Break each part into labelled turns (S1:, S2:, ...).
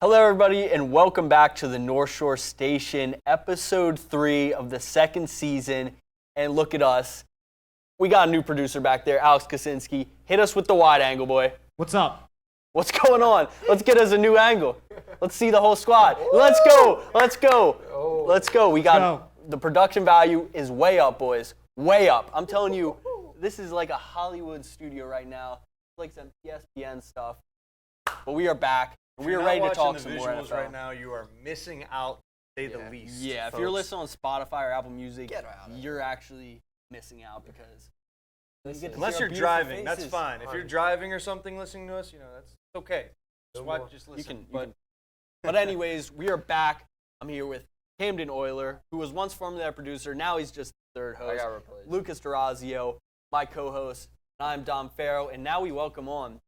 S1: Hello, everybody, and welcome back to the North Shore Station, episode 3 of the second season. And look at us. We got a new producer back there, Alex Kaczynski. Hit us with the wide angle, boy.
S2: What's up?
S1: What's going on? Let's get us a new angle. Let's see the whole squad. Let's go. Let's go. Let's go. The production value is way up, boys. Way up. I'm telling you, this is like a Hollywood studio right now. It's like some ESPN stuff. But we are back. We are ready to talk some more NFL.
S3: Right now, you are missing out, to say the least.
S1: Yeah, if
S3: folks.
S1: you're listening on Spotify or Apple Music, you're actually missing out because
S3: unless you're driving, that's fine. If you're driving or something, listening to us, that's okay. Just listen.
S1: But anyways, we are back. I'm here with Camden Euler, who was once formerly our producer. Now he's just the third host.
S4: I got replaced.
S1: Lucas D'Orazio, my co-host, and I'm Dom Farrow. And now we welcome on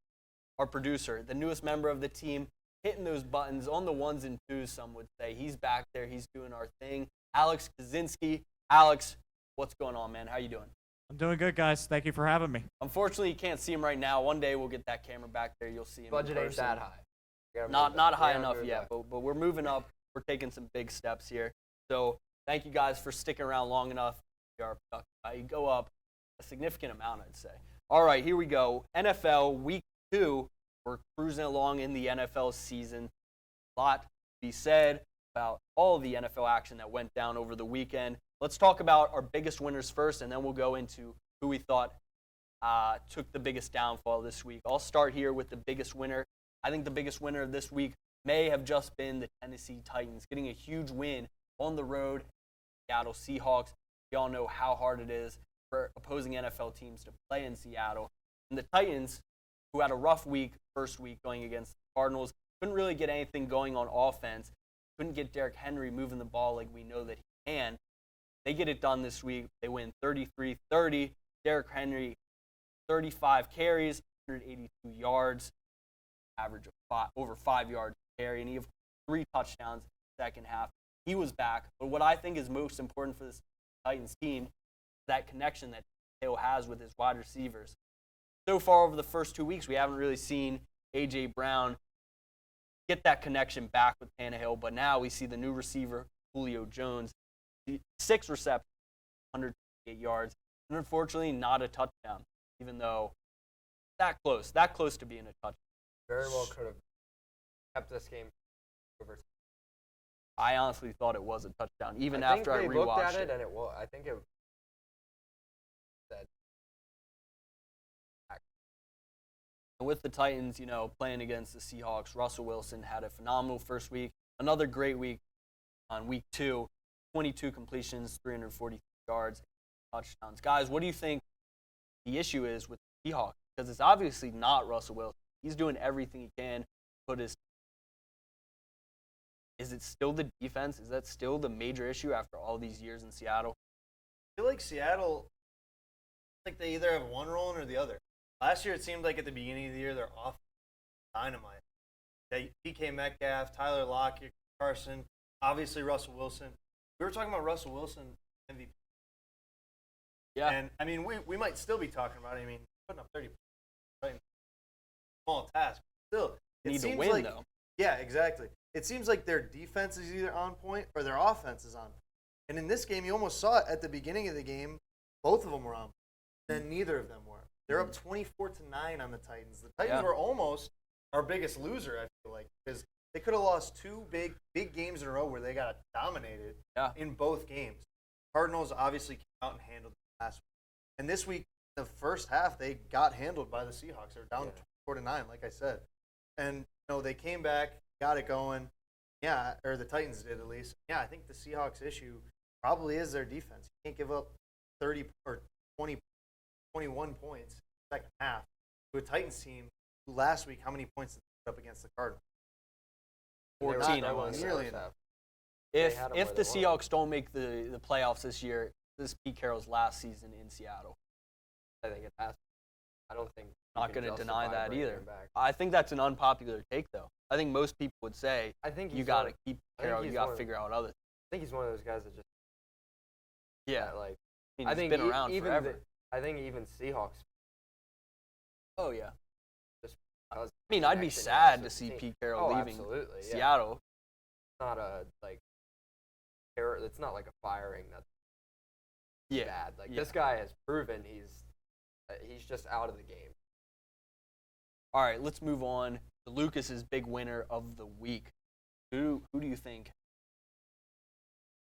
S1: our producer, the newest member of the team, hitting those buttons on the ones and twos, some would say. He's back there. He's doing our thing. Alex Kaczynski. Alex, what's going on, man? How you doing?
S2: I'm doing good, guys. Thank you for having me.
S1: Unfortunately, you can't see him right now. One day we'll get that camera back there. You'll see him
S4: Budget
S1: in
S4: ain't
S1: person.
S4: that high.
S1: Not high enough yet, but we're moving up. We're taking some big steps here. So thank you guys for sticking around long enough. You go up a significant amount, I'd say. All right, here we go. NFL Week 2. We're cruising along in the NFL season. A lot to be said about all the NFL action that went down over the weekend. Let's talk about our biggest winners first, and then we'll go into who we thought took the biggest downfall this week. I'll start here with the biggest winner. I think the biggest winner of this week may have just been the Tennessee Titans, getting a huge win on the road. Seattle Seahawks. We all know how hard it is for opposing NFL teams to play in Seattle. And the Titans, who had a rough first week going against the Cardinals, couldn't really get anything going on offense, couldn't get Derrick Henry moving the ball like we know that he can. They get it done this week. They win 33-30. Derrick Henry, 35 carries, 182 yards, average of over 5 yards per carry, and he had 3 touchdowns in the second half. He was back. But what I think is most important for this Titans team is that connection that Tannehill has with his wide receivers. So far over the first 2 weeks, we haven't really seen A.J. Brown get that connection back with Tannehill, but now we see the new receiver, Julio Jones, 6 receptions, 108 yards, and unfortunately not a touchdown, even though that close to being a touchdown.
S4: Very well could have kept this game over.
S1: I honestly thought it was a touchdown, even after I rewatched it.
S4: I think they looked at it, and it was. I think it said.
S1: With the Titans, playing against the Seahawks, Russell Wilson had a phenomenal first week. Another great week on week 2. 22 completions, 340 yards, touchdowns. Guys, what do you think the issue is with the Seahawks? Because it's obviously not Russell Wilson. He's doing everything he can to put his. Is it still the defense? Is that still the major issue after all these years in Seattle?
S3: I feel like Seattle, they either have one rolling or the other. Last year, it seemed like at the beginning of the year, they're off dynamite. DK Metcalf, Tyler Lockett, Carson, obviously Russell Wilson. We were talking about Russell Wilson MVP.
S1: Yeah.
S3: And, we might still be talking about it. Putting up 30 points. Small task. Still,
S1: Need to win, though.
S3: Yeah, exactly. It seems like their defense is either on point or their offense is on point. And in this game, you almost saw it at the beginning of the game. Both of them were on point. Then neither of them were. They're up 24-9 on the Titans. The Titans were almost our biggest loser, I feel like, because they could have lost 2 big games in a row where they got dominated in both games. Cardinals obviously came out and handled it last week. And this week, the first half, they got handled by the Seahawks. They were down 24-9, like I said. And, they came back, got it going. Yeah, or the Titans did at least. Yeah, I think the Seahawks issue probably is their defense. You can't give up 30 or 20 21 points in the second half to a Titans team who last week, how many points did they put up against the Cardinals?
S1: 14, I want to say. If the Seahawks don't make the playoffs this year, this is Pete Carroll's last season in Seattle.
S4: I think it has. I don't think.
S1: Not going to deny that either. I think that's an unpopular take, though. I think most people would say you got to keep Carroll. You got to figure out other things.
S4: I think he's one of those guys that just.
S1: Yeah.
S4: I think
S1: he's been around forever.
S4: I think even Seahawks.
S1: Oh, yeah.
S4: does
S1: I mean, I'd be
S4: connection
S1: sad
S4: with
S1: to see
S4: the team.
S1: Pete Carroll
S4: Oh,
S1: leaving
S4: absolutely, yeah.
S1: Seattle.
S4: It's not a error. It's not like a firing that's
S1: Yeah.
S4: bad. Like
S1: yeah.
S4: this guy has proven he's just out of the game.
S1: All right, let's move on to Lucas's big winner of the week. Who do you think?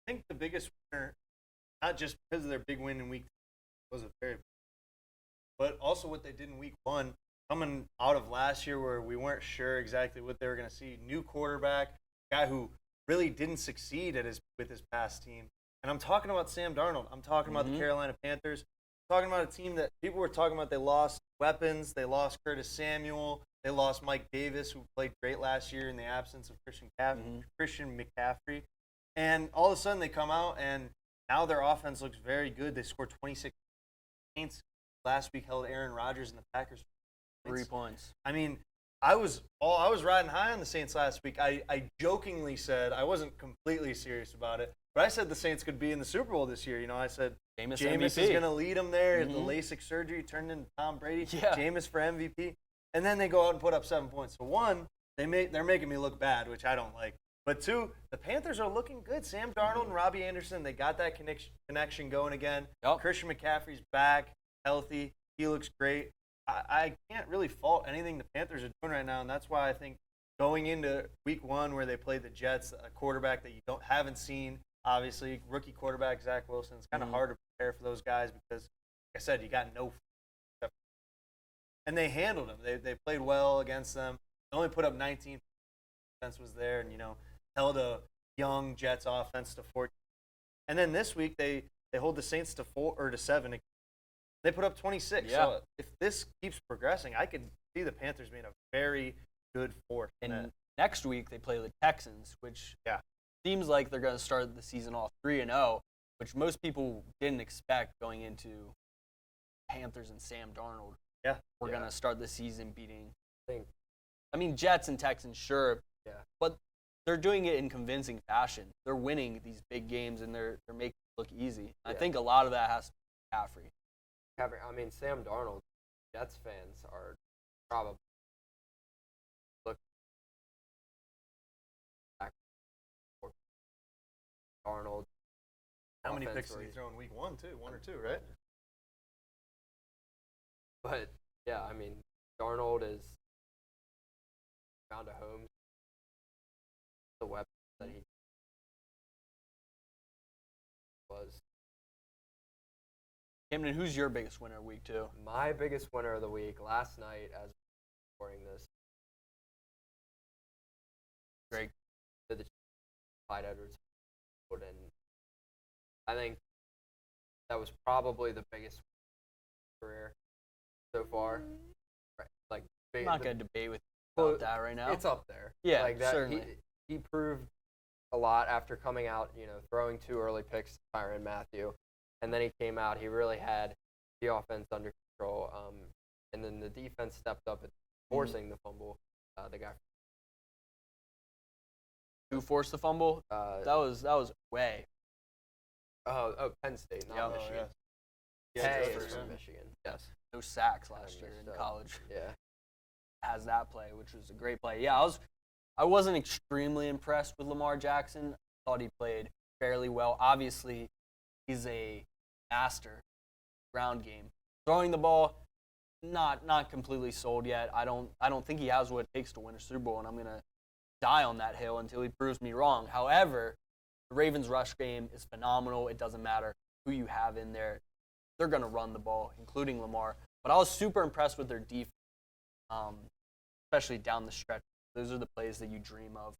S3: I think the biggest winner, not just because of their big win in week 2, was a very, but also what they did in week 1, coming out of last year where we weren't sure exactly what they were going to see. New quarterback, guy who really didn't succeed with his past team. And I'm talking about Sam Darnold. I'm talking about the Carolina Panthers. I'm talking about a team that people were talking about. They lost weapons. They lost Curtis Samuel. They lost Mike Davis, who played great last year in the absence of Christian McCaffrey. And all of a sudden they come out, and now their offense looks very good. They scored 26 points. Last week held Aaron Rodgers and the Packers
S1: 3 points.
S3: I mean, I was riding high on the Saints last week. I jokingly said, I wasn't completely serious about it, but I said the Saints could be in the Super Bowl this year. You know, I said
S1: Jameis
S3: Jameis
S1: MVP.
S3: is going to lead them there.
S1: Mhm.
S3: The LASIK surgery turned into Tom Brady.
S1: Yeah.
S3: Jameis for MVP. And then they go out and put up 7 points. So one, they're making me look bad, which I don't like. But two, the Panthers are looking good. Sam Darnold and Robbie Anderson, they got that connection going again.
S1: Yep.
S3: Christian McCaffrey's back, healthy. He looks great. I can't really fault anything the Panthers are doing right now, and that's why I think going into week 1 where they played the Jets, a quarterback that you haven't seen, obviously, rookie quarterback Zach Wilson, it's kind of hard to prepare for those guys because, like I said, you got no. And they handled them. They played well against them. They only put up 19. Defense was there, and held a young Jets offense to 14. And then this week they hold the Saints to 4 or to 7. They put up 26.
S1: Yeah.
S3: So if this keeps progressing, I could see the Panthers being a very good force.
S1: And next week they play the Texans, which seems like they're going to start the season off 3-0, which most people didn't expect going into Panthers and Sam Darnold.
S3: Yeah.
S1: We're going to start the season beating.
S4: Think-
S1: I mean, Jets and Texans, sure.
S4: Yeah.
S1: But they're doing it in convincing fashion. They're winning these big games, and they're making it look easy. I
S4: Yeah.
S1: think a lot of that has to be McCaffrey.
S4: I mean, Sam Darnold, Jets fans are probably looking back for Darnold.
S3: How many
S4: offense
S3: picks did
S4: where
S3: he
S4: he's-
S3: throw in week 1, too? 1 or 2, right?
S4: But yeah, I mean, Darnold is found a home. The weapon that he was.
S1: Camden, who's your biggest winner week 2?
S4: My biggest winner of the week last night, as we're recording this,
S1: Greg.
S4: to the Clyde Edwards, and I think that was probably the biggest career so far. Right, like
S1: I'm
S4: big,
S1: not
S4: the-
S1: going to debate with you
S4: well,
S1: about that right now.
S4: It's up there.
S1: Yeah,
S4: like that.
S1: certainly.
S4: He proved a lot after coming out. Throwing 2 early picks to Tyrann Mathieu, and then he came out. He really had the offense under control. And then the defense stepped up at forcing the fumble. The guy.
S1: Who forced the fumble?
S4: Uh,
S1: That was way.
S4: Penn State, not
S1: Yep.
S4: Michigan.
S3: Yeah,
S4: Hay
S3: Joe
S4: is from
S3: Ferguson.
S4: Michigan. Yes.
S1: No sacks
S4: I
S1: last year
S4: missed
S1: in
S4: that.
S1: college.
S4: Yeah.
S1: Has that play, which was a great play. Yeah, I wasn't extremely impressed with Lamar Jackson. I thought he played fairly well. Obviously, he's a master ground game. Throwing the ball, not completely sold yet. I don't think he has what it takes to win a Super Bowl, and I'm gonna die on that hill until he proves me wrong. However, the Ravens' rush game is phenomenal. It doesn't matter who you have in there. They're gonna run the ball, including Lamar. But I was super impressed with their defense, especially down the stretch. Those are the plays that you dream of.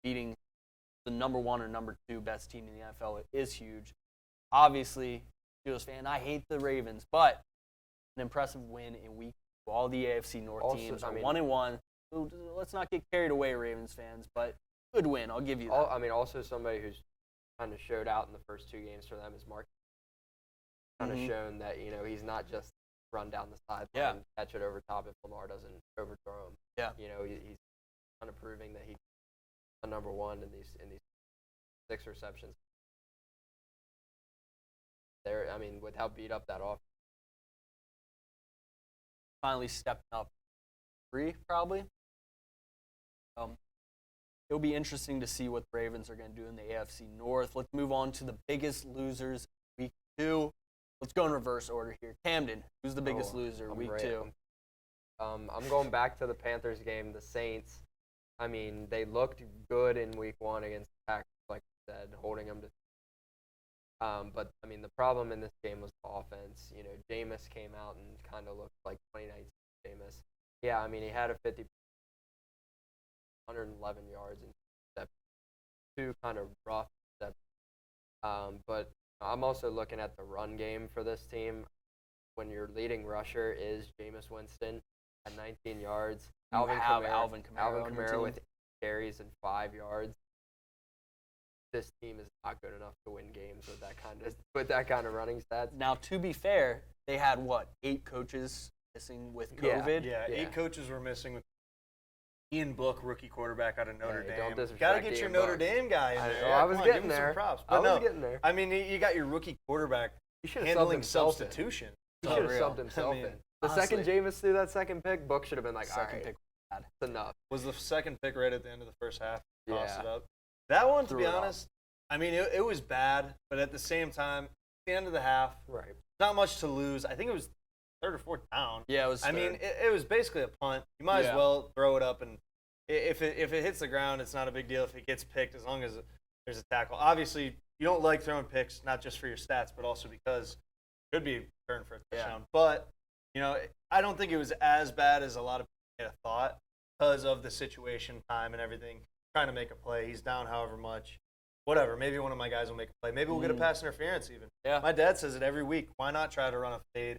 S1: Beating the number 1 or number 2 best team in the NFL is huge. Obviously, Steelers fan, I hate the Ravens, but an impressive win in week 2. All the AFC North
S4: Also,
S1: teams
S4: I
S1: are
S4: mean-
S1: 1-1. So let's not get carried away, Ravens fans, but good win. I'll give you that.
S4: Also somebody who's kind of showed out in the first 2 games for them is Mark. Kind of
S1: Mhm.
S4: shown that he's not just run down the sideline,
S1: Yeah.
S4: catch it over top if Lamar doesn't overthrow him.
S1: Yeah.
S4: He's kind of proving that he's a number 1 in these 6 receptions. With how beat up that offense.
S1: Finally stepping up 3, probably. It'll be interesting to see what the Ravens are going to do in the AFC North. Let's move on to the biggest losers week 2. Let's go in reverse order here. Camden, who's the biggest loser week 2?
S4: I'm going back to the Panthers game, the Saints. I mean, they looked good in week 1 against the Packers, like I said, holding them to. But, I mean, the problem in this game was the offense. You know, Jameis came out and kind of looked like 2019 Jameis. Yeah, I mean, he had a 111 yards and step, 2 kind of rough steps. But I'm also looking at the run game for this team. When your leading rusher is Jameis Winston at 19 yards, Alvin Kamara with 8 carries and 5 yards. This team is not good enough to win games with that kind of running stats.
S1: Now, to be fair, they had, 8 coaches missing with COVID?
S3: Yeah, 8 coaches were missing with Ian Book, rookie quarterback out of Notre Dame.
S4: Don't
S3: Got to get your Notre Dame guy in there.
S4: I was getting there.
S3: Some props.
S4: I was getting there.
S3: I mean, you got your rookie quarterback handling substitution.
S4: He should have subbed himself in. The second Jameis threw that second pick, Book should have been like, all right,
S1: pick
S4: that's enough.
S3: Was the second pick right at the end of the first half? Toss it
S4: Yeah.
S3: up. That one, to be honest, I mean, it was bad, but at the same time, at the end of the half,
S4: Right.
S3: not much to lose. I think it was third or fourth down.
S1: Yeah, it was
S3: I mean, it was basically a punt. You might as well throw it up, and if it hits the ground, it's not a big deal if it gets picked as long as there's a tackle. Obviously, you don't like throwing picks, not just for your stats, but also because it could be a turn for a touchdown. But, you know, I don't think it was as bad as a lot of people may have thought because of the situation, time, and everything. Trying to make a play. He's down however much. Whatever. Maybe one of my guys will make a play. Maybe we'll get a pass interference even.
S1: Yeah.
S3: My dad says it every week. Why not try to run a fade?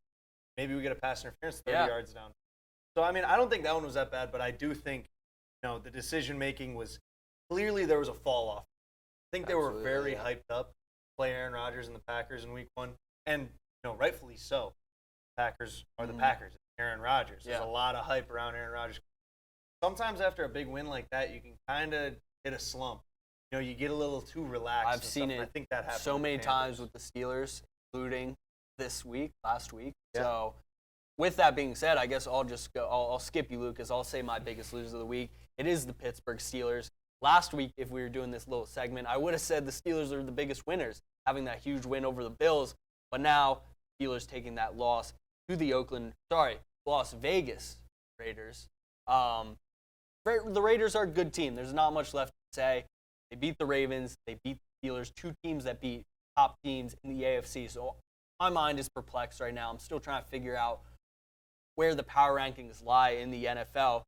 S3: Maybe we get a pass interference 30 yards down. So, I mean, I don't think that one was that bad, but I do think, you know, the decision-making was clearly there was a fall-off. I think they were very hyped up, play Aaron Rodgers and the Packers in week 1, and, you know, rightfully so. Packers are the Packers. Aaron Rodgers. There's a lot of hype around Aaron Rodgers. Sometimes after a big win like that, you can kind of hit a slump. You know, you get a little too relaxed.
S1: I've seen it
S3: I think that happened
S1: so many times with the Steelers, including last week.
S3: Yeah.
S1: So, with that being said, I guess I'll just go. I'll skip you, Lucas. I'll say my biggest loser of the week. It is the Pittsburgh Steelers. Last week, if we were doing this little segment, I would have said the Steelers are the biggest winners, having that huge win over the Bills. But now, Steelers taking that loss to the Las Vegas Raiders. The Raiders are a good team. There's not much left to say. They beat the Ravens. They beat the Steelers, 2 teams that beat top teams in the AFC. So my mind is perplexed right now. I'm still trying to figure out where the power rankings lie in the NFL.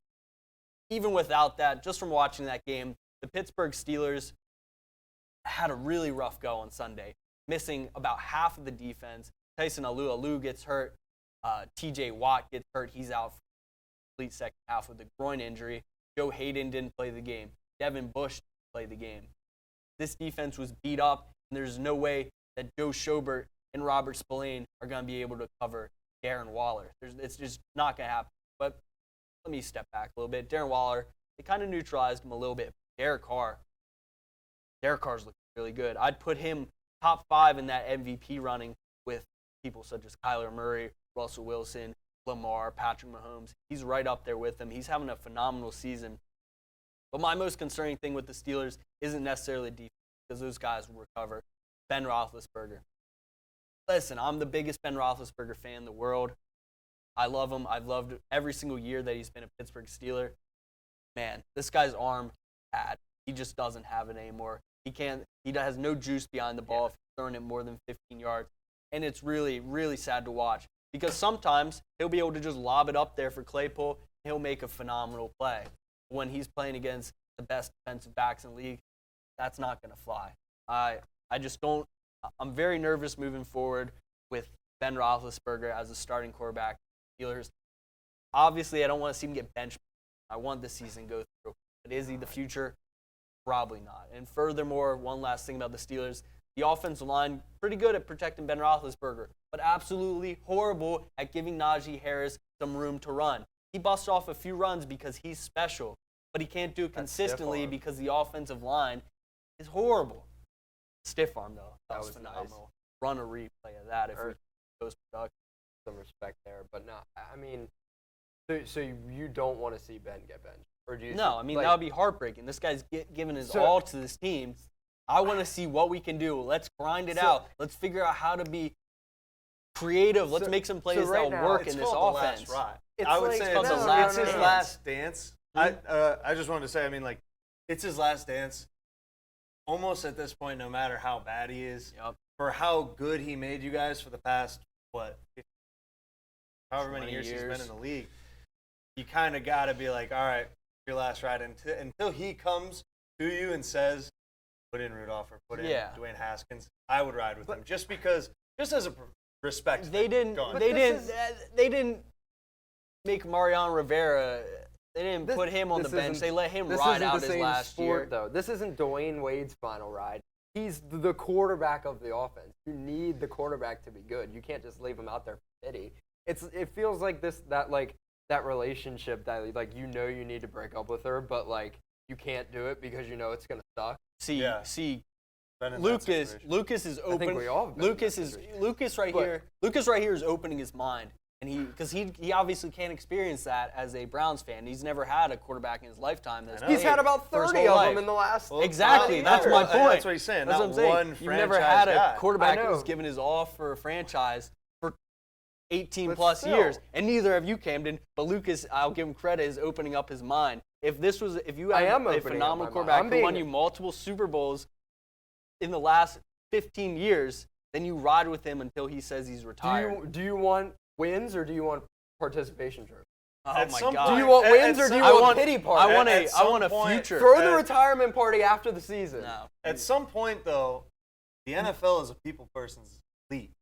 S1: Even without that, just from watching that game, the Pittsburgh Steelers had a really rough go on Sunday, missing about half of the defense. Tyson Alu gets hurt. TJ Watt gets hurt. He's out for the complete second half with a groin injury. Joe Hayden didn't play the game. Devin Bush didn't play the game. This defense was beat up, and there's no way that Joe Schobert and Robert Spillane are going to be able to cover Darren Waller. It's just not going to happen. But let me step back a little bit. Darren Waller, they kind of neutralized him a little bit. Derek Carr's looking really good. I'd put him top 5 in that MVP running with people such as Kyler Murray, Russell Wilson, Lamar, Patrick Mahomes. He's right up there with them. He's having a phenomenal season. But my most concerning thing with the Steelers isn't necessarily defense, because those guys will recover. Ben Roethlisberger. Listen, I'm the biggest Ben Roethlisberger fan in the world. I love him. I've loved every single year that he's been a Pittsburgh Steeler. Man, this guy's arm is bad. He just doesn't have it anymore. He has no juice behind the ball if he's throwing it more than 15 yards. And it's really, really sad to watch. Because sometimes he'll be able to just lob it up there for Claypool, and he'll make a phenomenal play. When he's playing against the best defensive backs in the league, that's not going to fly. I just don't – I'm very nervous moving forward with Ben Roethlisberger as a starting quarterback. Steelers. Obviously, I don't want to see him get benched. I want the season to go through. But is he the future? Probably not. And furthermore, one last thing about the Steelers. The offensive line, pretty good at protecting Ben Roethlisberger, but absolutely horrible at giving Najee Harris some room to run. He busts off a few runs because he's special, but he can't do it consistently because the offensive line is horrible. Stiff arm, though. That was phenomenal. Nice. Run a replay of that if we post production.
S4: Some respect there. But no, I mean, So you don't want to see Ben get benched, or do you?
S1: No, I mean, that would be heartbreaking. This guy's giving his all to this team. I want to see what we can do. Let's grind it out. Let's figure out how to be creative. Let's make some plays
S4: right
S1: that
S4: now,
S1: will work
S3: It's
S1: in this
S3: called
S1: offense.
S3: The last ride.
S4: It's
S3: I would
S4: like-
S3: say
S1: It's called
S3: it's,
S1: the last
S3: his
S1: dance.
S3: last dance.
S1: Hmm?
S3: I just wanted to say, I mean, like, it's his last dance. Almost at this point, no matter how bad he is,
S1: Yep.
S3: for how good he made you guys for the past, however many
S1: 20
S3: years he's been
S1: years.
S3: in the league, you kind of got to be like, all right, your last ride. Until he comes to you and says, put in Rudolph or put in Dwayne Haskins, I would ride with him just because, just as a respect.
S1: They didn't.
S3: Go on.
S1: They didn't. They didn't make Mariano Rivera. They didn't put him on the bench. They let him ride out his last year.
S4: Though. This isn't Dwayne Wade's final ride. He's the quarterback of the offense. You need the quarterback to be good. You can't just leave him out there for pity. It feels like that relationship that like you need to break up with her, but like you can't do it because you know it's gonna suck.
S1: See,
S3: Been in that
S1: Lucas.
S3: situation.
S1: Lucas is open.
S4: I think we all have been in that situation.
S1: Lucas right here. Lucas right here is opening his mind, and because he obviously can't experience that as a Browns fan. He's never had a quarterback in his lifetime. That's
S4: He's
S1: played
S4: had about
S1: for his
S4: 30
S1: whole
S4: of
S1: life.
S4: them in the last.
S1: Exactly. That's my point.
S3: That's what he's saying.
S1: That's
S3: Not
S1: what I'm saying.
S3: one
S1: You've never
S3: franchise
S1: had a
S3: guy.
S1: quarterback
S4: I know.
S1: who's given his all for a franchise for 18
S4: But
S1: plus
S4: still.
S1: years, and neither have you, Camden. But Lucas, I'll give him credit, is opening up his mind. If you
S4: I
S1: had
S4: am
S1: a
S4: opening up
S1: phenomenal
S4: my mind.
S1: quarterback
S4: I'm
S1: who won
S4: being-
S1: you multiple Super Bowls in the last 15 years, then you ride with him until he says he's retired.
S4: Do you want wins or do you want participation trophy?
S1: Oh
S3: At
S1: my
S3: some
S1: God!
S3: point-
S4: Do you want
S3: at
S4: wins or do
S3: some-
S4: you
S1: I
S4: want
S1: want
S4: pity
S1: I
S4: party?
S1: want
S3: At
S1: I
S3: some
S1: want a
S3: point-
S1: future.
S4: Throw the
S3: at-
S4: retirement party after the season.
S1: No.
S3: At some point, though, the NFL is a people person's league.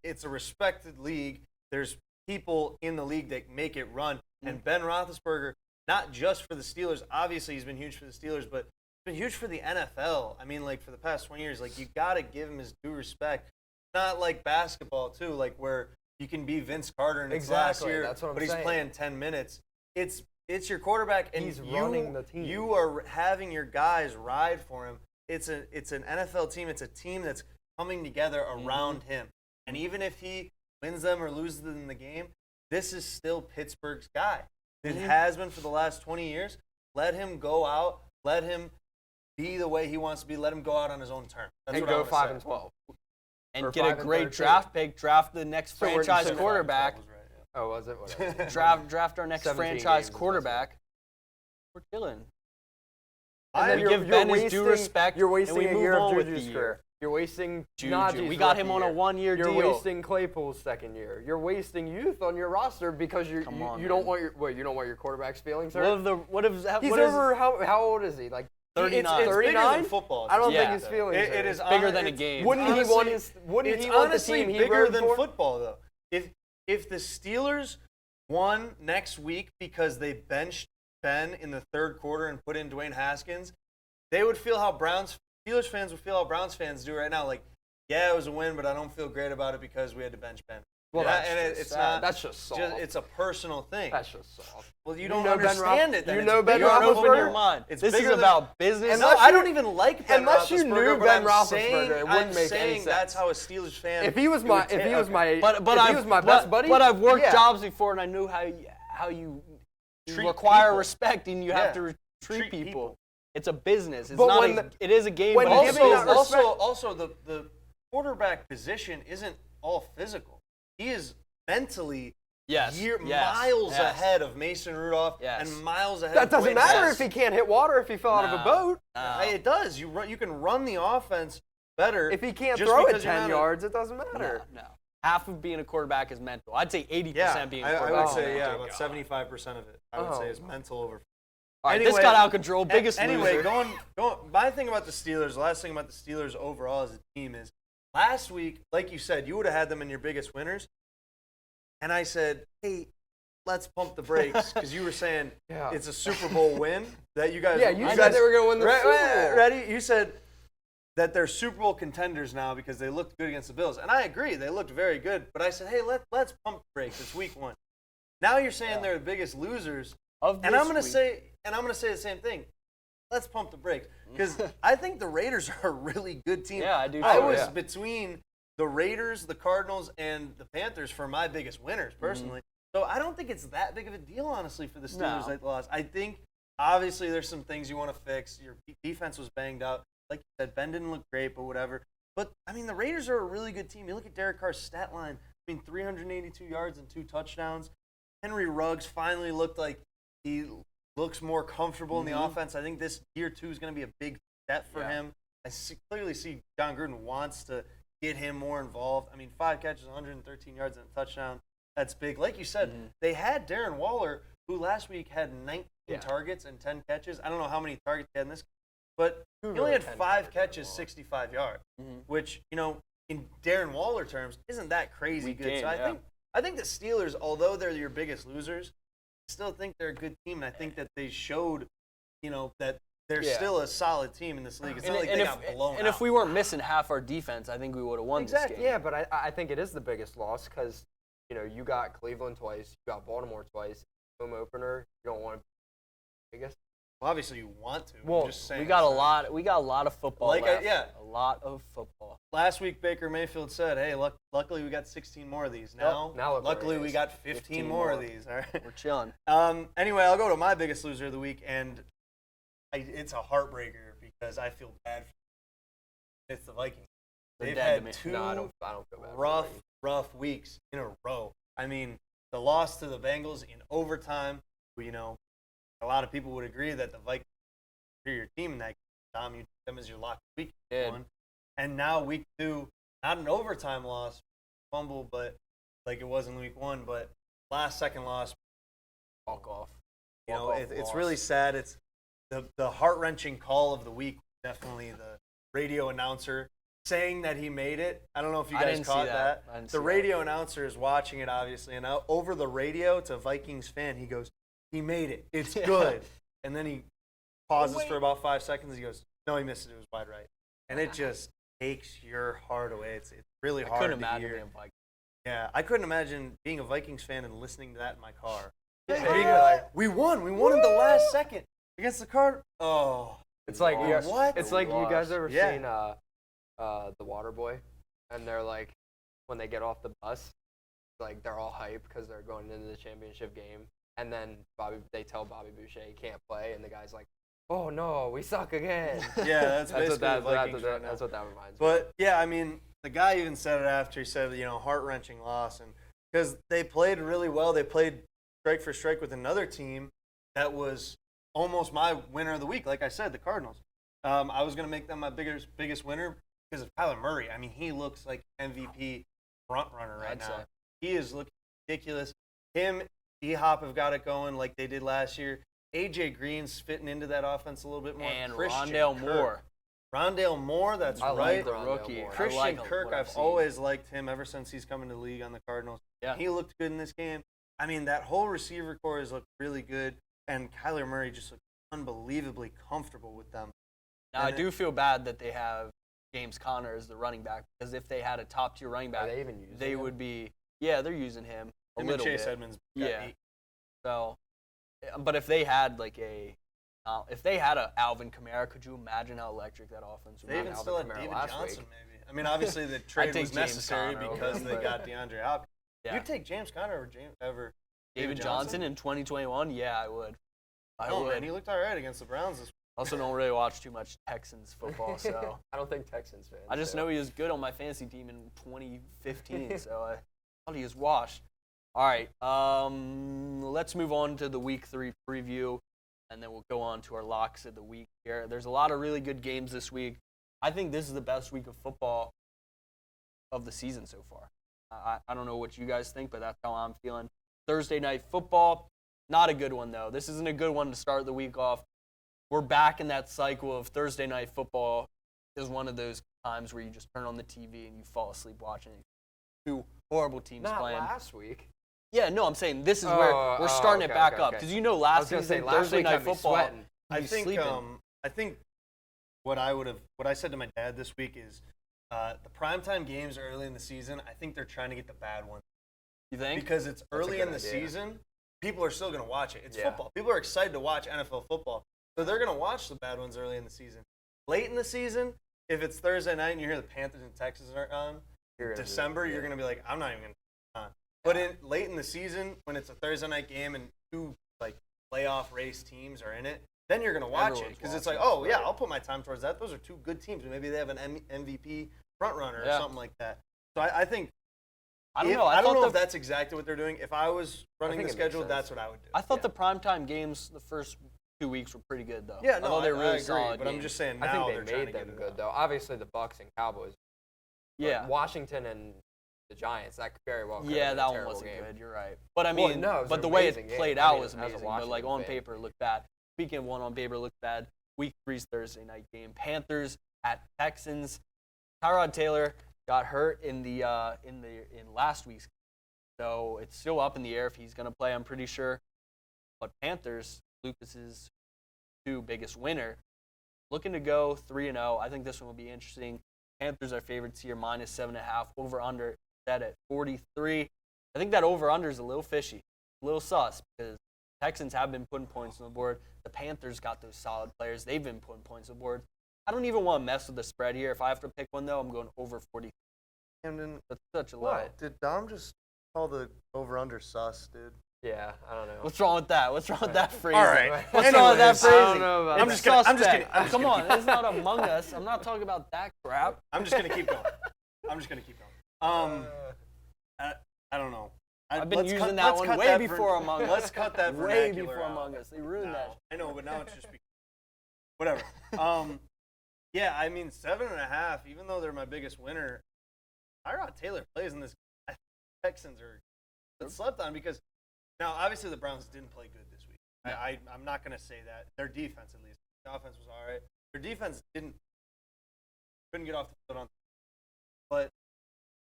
S3: It's a respected league. There's people in the league that make it run. And Ben Roethlisberger, not just for the Steelers, obviously he's been huge for the Steelers, but he's been huge for the NFL. I mean, like for the past 20 years, like you got to give him his due respect. Not like basketball too, like where you can be Vince Carter and it's last
S4: Exactly,
S3: year,
S4: that's what I'm
S3: but he's
S4: saying.
S3: playing 10 minutes. It's your quarterback, and
S4: He's running the team.
S3: You are having your guys ride for him. It's an NFL team. It's a team that's coming together around him. And even if he wins them or loses them in the game, this is still Pittsburgh's guy. It has been for the last 20 years. Let him go out. Let him be the way he wants to be. Let him go out on his own terms. That's
S4: And
S3: what I
S4: go
S3: wanna
S4: 5
S3: say.
S4: and 12.
S1: And
S4: Or
S1: get a
S4: 5 and
S1: great
S4: 13.
S1: draft pick. Draft the next
S4: So we're-
S1: franchise
S4: so 5 and
S1: quarterback.
S3: 12 was right, yeah.
S4: Oh, was it? Whatever.
S1: Draft our next
S4: 17
S1: franchise
S4: games is
S1: quarterback. We're chilling.
S4: And then
S1: We
S4: you're,
S1: give
S4: you're
S1: Ben his
S4: wasting,
S1: due respect,
S4: You're
S1: and
S4: wasting
S1: we
S4: a
S1: move
S4: year
S1: on
S4: of
S1: with the
S4: Juju's
S1: year.
S4: career. You're wasting
S1: Juju.
S4: Najee's
S1: We got
S4: rookie
S1: him on a
S4: year.
S1: one-year
S4: You're
S1: deal.
S4: wasting Claypool's second year. You're wasting youth on your roster because you
S1: Come on,
S4: don't
S1: man.
S4: want you don't want your quarterback's feelings
S1: What
S4: hurt.
S1: if what if
S4: He's
S1: what is-
S4: over how old is he? Like
S1: 39.
S3: It's bigger than
S4: 39?
S3: football.
S4: I don't
S1: Yeah.
S4: think his feelings
S3: It
S4: hurt.
S3: is
S1: bigger
S3: hon-
S1: than a
S3: it's-
S1: game.
S4: Wouldn't
S3: honestly-
S4: he want his? Wouldn't
S3: It's
S4: he want the
S3: honestly
S4: team he
S3: bigger
S4: rode
S3: than
S4: for?
S3: football, though. If the Steelers won next week because they benched Ben in the third quarter and put in Dwayne Haskins, they would feel how Steelers fans would feel how Browns fans do right now. Like, yeah, it was a win, but I don't feel great about it because we had to bench Ben.
S4: Well,
S3: Yeah,
S4: that's
S3: and
S4: just
S3: it's
S4: sad.
S3: not.
S4: That's just soft.
S3: It's a personal thing.
S4: That's just soft.
S3: Well, you
S4: You
S3: don't
S4: know Ben
S3: understand
S4: Roth-
S3: it. Then
S4: you
S3: it's
S4: know Ben
S3: bigger
S1: You
S3: than
S1: don't open your
S3: football.
S1: mind.
S3: It's
S1: This is
S3: bigger than-
S1: about business.
S3: No, I don't even like Ben
S4: Unless you
S3: Roethlisberger,
S4: knew
S3: but
S4: Ben
S3: I'm
S4: Roethlisberger,
S3: saying-
S4: it wouldn't
S3: I'm
S4: make any
S3: saying that's
S4: sense.
S3: how a Steelers fan.
S4: If he was my
S3: but
S4: if he was my
S1: But
S4: best buddy,
S1: But I've worked
S4: yeah.
S1: jobs before, and I knew how you
S3: Treat
S1: require
S3: people.
S1: respect, and you
S3: Yeah.
S1: have to treat
S3: Treat
S1: people.
S3: people.
S1: It's a business. It's
S4: But
S1: not.
S4: when
S1: It is a game.
S4: when
S1: but it's
S4: giving
S1: business.
S4: that respect-
S3: Also, the quarterback position isn't all physical. He is mentally
S1: yes,
S3: miles
S1: yes.
S3: ahead of Mason Rudolph
S1: Yes.
S3: and miles ahead
S4: That
S3: of
S4: doesn't
S3: Dwayne
S4: matter
S3: Haskins.
S4: if he can't hit water if he fell out of a
S1: No.
S4: boat.
S1: No.
S3: It does. You can run the offense better.
S4: If he can't
S3: just
S4: throw it
S3: because you're
S4: 10
S3: not a-
S4: yards, it doesn't matter.
S1: No. Half of being a quarterback is mental. I'd say 80% being a
S3: I
S1: quarterback.
S3: would
S1: is
S3: say
S1: mental.
S3: about 75% of it. I would say is
S4: Oh.
S3: mental over.
S1: All right, this
S3: Anyway-
S1: got out of control. Biggest
S3: Anyway,
S1: loser.
S3: going. My thing about the Steelers, the last thing about the Steelers overall as a team is last week, like you said, you would have had them in your biggest winners, and I said, hey, let's pump the brakes because you were saying
S4: Yeah.
S3: it's a Super Bowl win that you guys.
S4: Yeah, you said they were going to win the Super Bowl.
S3: Ready? You said that they're Super Bowl contenders now because they looked good against the Bills, and I agree, they looked very good. But I said, hey, let's pump the brakes. It's week 1. Now you're saying they're the biggest losers.
S1: Of
S3: And
S1: this
S3: I'm gonna
S1: week.
S3: say the same thing. Let's pump the brakes because I think the Raiders are a really good team.
S1: Yeah, I do
S3: I
S1: too,
S3: was
S1: yeah.
S3: between the Raiders, the Cardinals, and the Panthers for my biggest winners personally. So I don't think it's that big of a deal, honestly, for the Steelers
S1: No.
S3: that lost. I think obviously there's some things you want to fix. Your defense was banged up. Like you said, Ben didn't look great, but whatever. But, I mean, the Raiders are a really good team. You look at Derek Carr's stat line. 382 yards and 2 touchdowns. Henry Ruggs finally looked like he looks more comfortable in the offense. I think this year 2 is going to be a big step for him. I clearly see John Gruden wants to get him more involved. I mean, 5 catches, 113 yards, and a touchdown. That's big. Like you said, they had Darren Waller, who last week had 19 targets and 10 catches. I don't know how many targets he had in this game, but he only had 5 catches, 65 yards, which, in Darren Waller terms, isn't that crazy good.
S1: Game,
S3: so I think the Steelers, although they're your biggest losers, I still think they're a good team, and I think that they showed, that they're still a solid team in this league. It's not like they got blown out.
S1: And if we weren't missing half our defense, I think we would have won this game.
S4: Yeah, but I think it is the biggest loss because, you got Cleveland twice, you got Baltimore twice, home opener. You don't want to, I guess.
S3: Well, obviously you want to.
S4: Well,
S3: I'm just saying.
S1: We got a lot of football
S3: Like,
S1: left.
S3: yeah.
S1: A lot of football.
S3: Last week, Baker Mayfield said, hey, luckily we got 16 more of these. Now
S4: look where
S3: luckily
S4: it
S3: we
S4: is.
S3: got 15 more of these. All right.
S1: We're chilling.
S3: Anyway, I'll go to my biggest loser of the week, and it's a heartbreaker because I feel bad for them. It's the Vikings.
S1: They're
S3: They've
S1: dead to
S3: had
S1: me.
S3: 2
S4: No, I don't feel bad. for them.
S3: rough weeks in a row. I mean, the loss to the Bengals in overtime, a lot of people would agree that the Vikings are your team in that game. Tom, you took them as your lock week
S1: Did.
S3: 1. And now week 2, not an overtime loss, fumble, but like it was in week 1, but last second loss.
S1: Walk off.
S3: It's really sad. It's the heart-wrenching call of the week, definitely the radio announcer saying that he made it. I don't know if you
S1: I
S3: guys
S1: didn't see
S3: caught
S1: that.
S3: that.
S1: I didn't
S3: The
S1: see
S3: radio announcer is watching it, obviously, and over the radio to a Vikings fan, he goes, he made it. It's good. And then he pauses for about 5 seconds. He goes, no, he missed it. It was wide right. And it just takes your heart away. It's really
S1: I
S3: hard
S1: couldn't
S3: to
S1: imagine
S3: hear.
S1: being Vikings.
S3: Yeah, I couldn't imagine being a Vikings fan and listening to that in my car.
S4: Yeah.
S3: Being like, we won at the last second against the Cardinals. Oh,
S4: It's like
S3: what?
S4: It's like you guys ever
S3: Yeah.
S4: seen The Waterboy, and they're like when they get off the bus, like they're all hyped because they're going into the championship game, and then they tell Bobby Boucher he can't play, and the guy's like, "Oh no, we suck again."
S3: Yeah, that's basically the Vikings right now.
S4: that's what that reminds me.
S3: But yeah, I mean, the guy even said it after. He said, heart-wrenching loss, and because they played really well, they played strike for strike with another team that was almost my winner of the week. Like I said, the Cardinals. I was gonna make them my biggest winner because of Kyler Murray. I mean, he looks like MVP front runner right
S1: I'd
S3: now.
S1: say.
S3: He is looking ridiculous. Him, D-Hop have got it going like they did last year. AJ Green's fitting into that offense a little bit more.
S1: And
S3: Christian
S1: Rondale
S3: Kirk.
S1: Moore.
S3: Rondale Moore, that's
S4: I
S3: right.
S4: like
S1: the
S4: Rondale
S1: rookie.
S4: Moore.
S3: Christian
S1: I like
S3: Kirk,
S1: what
S3: I've
S1: seen.
S3: always liked him ever since he's come into the league on the Cardinals.
S1: Yeah.
S3: He looked good in this game. I mean, that whole receiver core has looked really good, and Kyler Murray just looked unbelievably comfortable with them.
S1: Now, I
S3: And
S1: do feel bad that they have James Conner as the running back because if they had a top-tier running
S4: Are
S1: back,
S4: they even using
S1: they
S4: him?
S1: would be – yeah, they're using him a
S3: Him and
S1: little
S3: Chase
S1: bit.
S3: Edmonds got
S1: Yeah.
S3: 8.
S1: So, but if they had like if they had a Alvin Kamara, could you imagine how electric that offense would
S3: They
S1: be?
S3: even
S4: Alvin
S3: still had
S4: Kamara
S3: David
S4: last
S3: Johnson,
S4: week.
S3: maybe. I mean, obviously the trade
S1: take
S3: was
S1: James
S3: necessary
S1: Conner over
S3: because
S1: him,
S3: they
S1: but-
S3: got DeAndre Hopkins.
S1: Yeah.
S3: You'd take James Conner over
S1: David Johnson in 2021? Yeah, I would. I
S3: Oh,
S1: would.
S3: man, he looked all right against the Browns this week.
S1: Also, don't really watch too much Texans football, so
S4: I don't think Texans fans.
S1: I just
S4: do.
S1: know he was good on my fantasy team in 2015, so I thought he was washed. All right, let's move on to the Week 3 preview, and then we'll go on to our locks of the week here. There's a lot of really good games this week. I think this is the best week of football of the season so far. I don't know what you guys think, but that's how I'm feeling. Thursday night football, not a good one, though. This isn't a good one to start the week off. We're back in that cycle of Thursday night football is one of those times where you just turn on the TV and you fall asleep watching it. 2 horrible teams
S4: Not
S1: playing.
S4: last week.
S1: Yeah, no, I'm saying this is where we're starting it back up. Because you know
S4: I was
S1: last
S4: gonna say
S1: season,
S4: last
S1: Thursday
S4: week
S1: night
S4: had me
S1: football,
S4: sweating.
S3: I
S1: you
S3: think
S1: sleeping.
S3: I think what I said to my dad this week is the primetime games early in the season, I think they're trying to get the bad ones.
S1: You think?
S3: Because it's early
S4: good
S3: in the
S4: idea.
S3: season, people are still going to watch it. It's
S4: Yeah.
S3: football. People are excited to watch NFL football. So they're going to watch the bad ones early in the season. Late in the season, if it's Thursday night and you hear the Panthers and Texans are on,
S4: You're gonna be-
S3: December,
S4: yeah.
S3: you're going to be like, I'm not even going to on. But late in the season, when it's a Thursday night game and two like playoff race teams are in it, then you're gonna watch it
S1: Everyone's
S3: because it's like,
S1: watching,
S3: oh yeah,
S1: right.
S3: I'll put my time towards that. Those are two good teams. Maybe they have an MVP front runner or
S1: Yeah.
S3: something like that. So I think
S1: I don't
S3: if-
S1: know.
S3: I don't
S1: thought
S3: know if
S1: the-
S3: that's exactly what they're doing. If I was running the
S4: think it makes
S3: schedule,
S4: sense.
S3: that's what I would do.
S1: I thought
S4: Yeah.
S1: the primetime games the first 2 weeks were pretty good though.
S3: yeah,
S1: I
S3: no,
S1: thought they were really
S3: agree,
S1: solid.
S3: but I'm
S1: games.
S3: just saying
S4: I
S3: now
S4: think
S3: they're
S4: they
S3: trying
S4: made
S3: to get
S4: them
S3: it
S4: good
S3: up.
S4: though. Obviously, the Bucks and Cowboys. But
S1: Yeah.
S4: Washington and the Giants. That very well. Could
S1: Yeah,
S4: have been
S1: that
S4: a
S1: one
S4: terrible
S1: wasn't
S4: game.
S1: good. You're right. But I
S4: Well,
S1: mean,
S4: no, it was
S1: but
S4: an
S1: the way it
S4: amazing game.
S1: played
S4: I
S1: out
S4: mean,
S1: was
S4: as a
S1: amazing. But like
S4: Washington
S1: on
S4: fan.
S1: paper, it looked bad. Speaking of one on paper looked bad. Week 3's Thursday night game. Panthers at Texans. Tyrod Taylor got hurt in last week's game. So it's still up in the air if he's going to play, I'm pretty sure. But Panthers, Lucas's 2 biggest winner, looking to go 3-0. I think this one will be interesting. Panthers are favorites here, -7.5. Over/under set at 43. I think that over/under is a little fishy, a little sus, because Texans have been putting points on the board. The Panthers got those solid players. They've been putting points on the board. I don't even want to mess with the spread here. If I have to pick one, though, I'm going over 40.
S3: Camden,
S1: That's such a low.
S3: did Dom just call the over/under sus, dude?
S4: Yeah, I don't know.
S1: What's wrong with that? What's wrong with that phrasing?
S3: All right.
S1: What's wrong with that
S3: Anyways,
S1: phrasing?
S4: I don't know about
S3: I'm
S4: that.
S3: just kidding. I'm just
S1: Suspect.
S3: kidding.
S1: Come on, it's not Among Us. I'm not talking about that crap.
S3: I'm just gonna keep going. I don't know.
S1: I've been
S3: let's
S1: using
S3: cut-
S1: that
S3: let's
S1: one
S3: cut
S1: way
S3: that
S1: before Among Us.
S3: Let's cut that
S1: Way
S3: vernacular
S1: before
S3: out.
S1: Among Us. They ruined that.
S3: I know, but now it's just whatever. Yeah, I mean 7.5. Even though they're my biggest winner, Tyrod Taylor plays in this. I think Texans are slept on because now obviously the Browns didn't play good this week. I'm not gonna say that their defense at least. The offense was all right. Their defense couldn't get off the foot on. But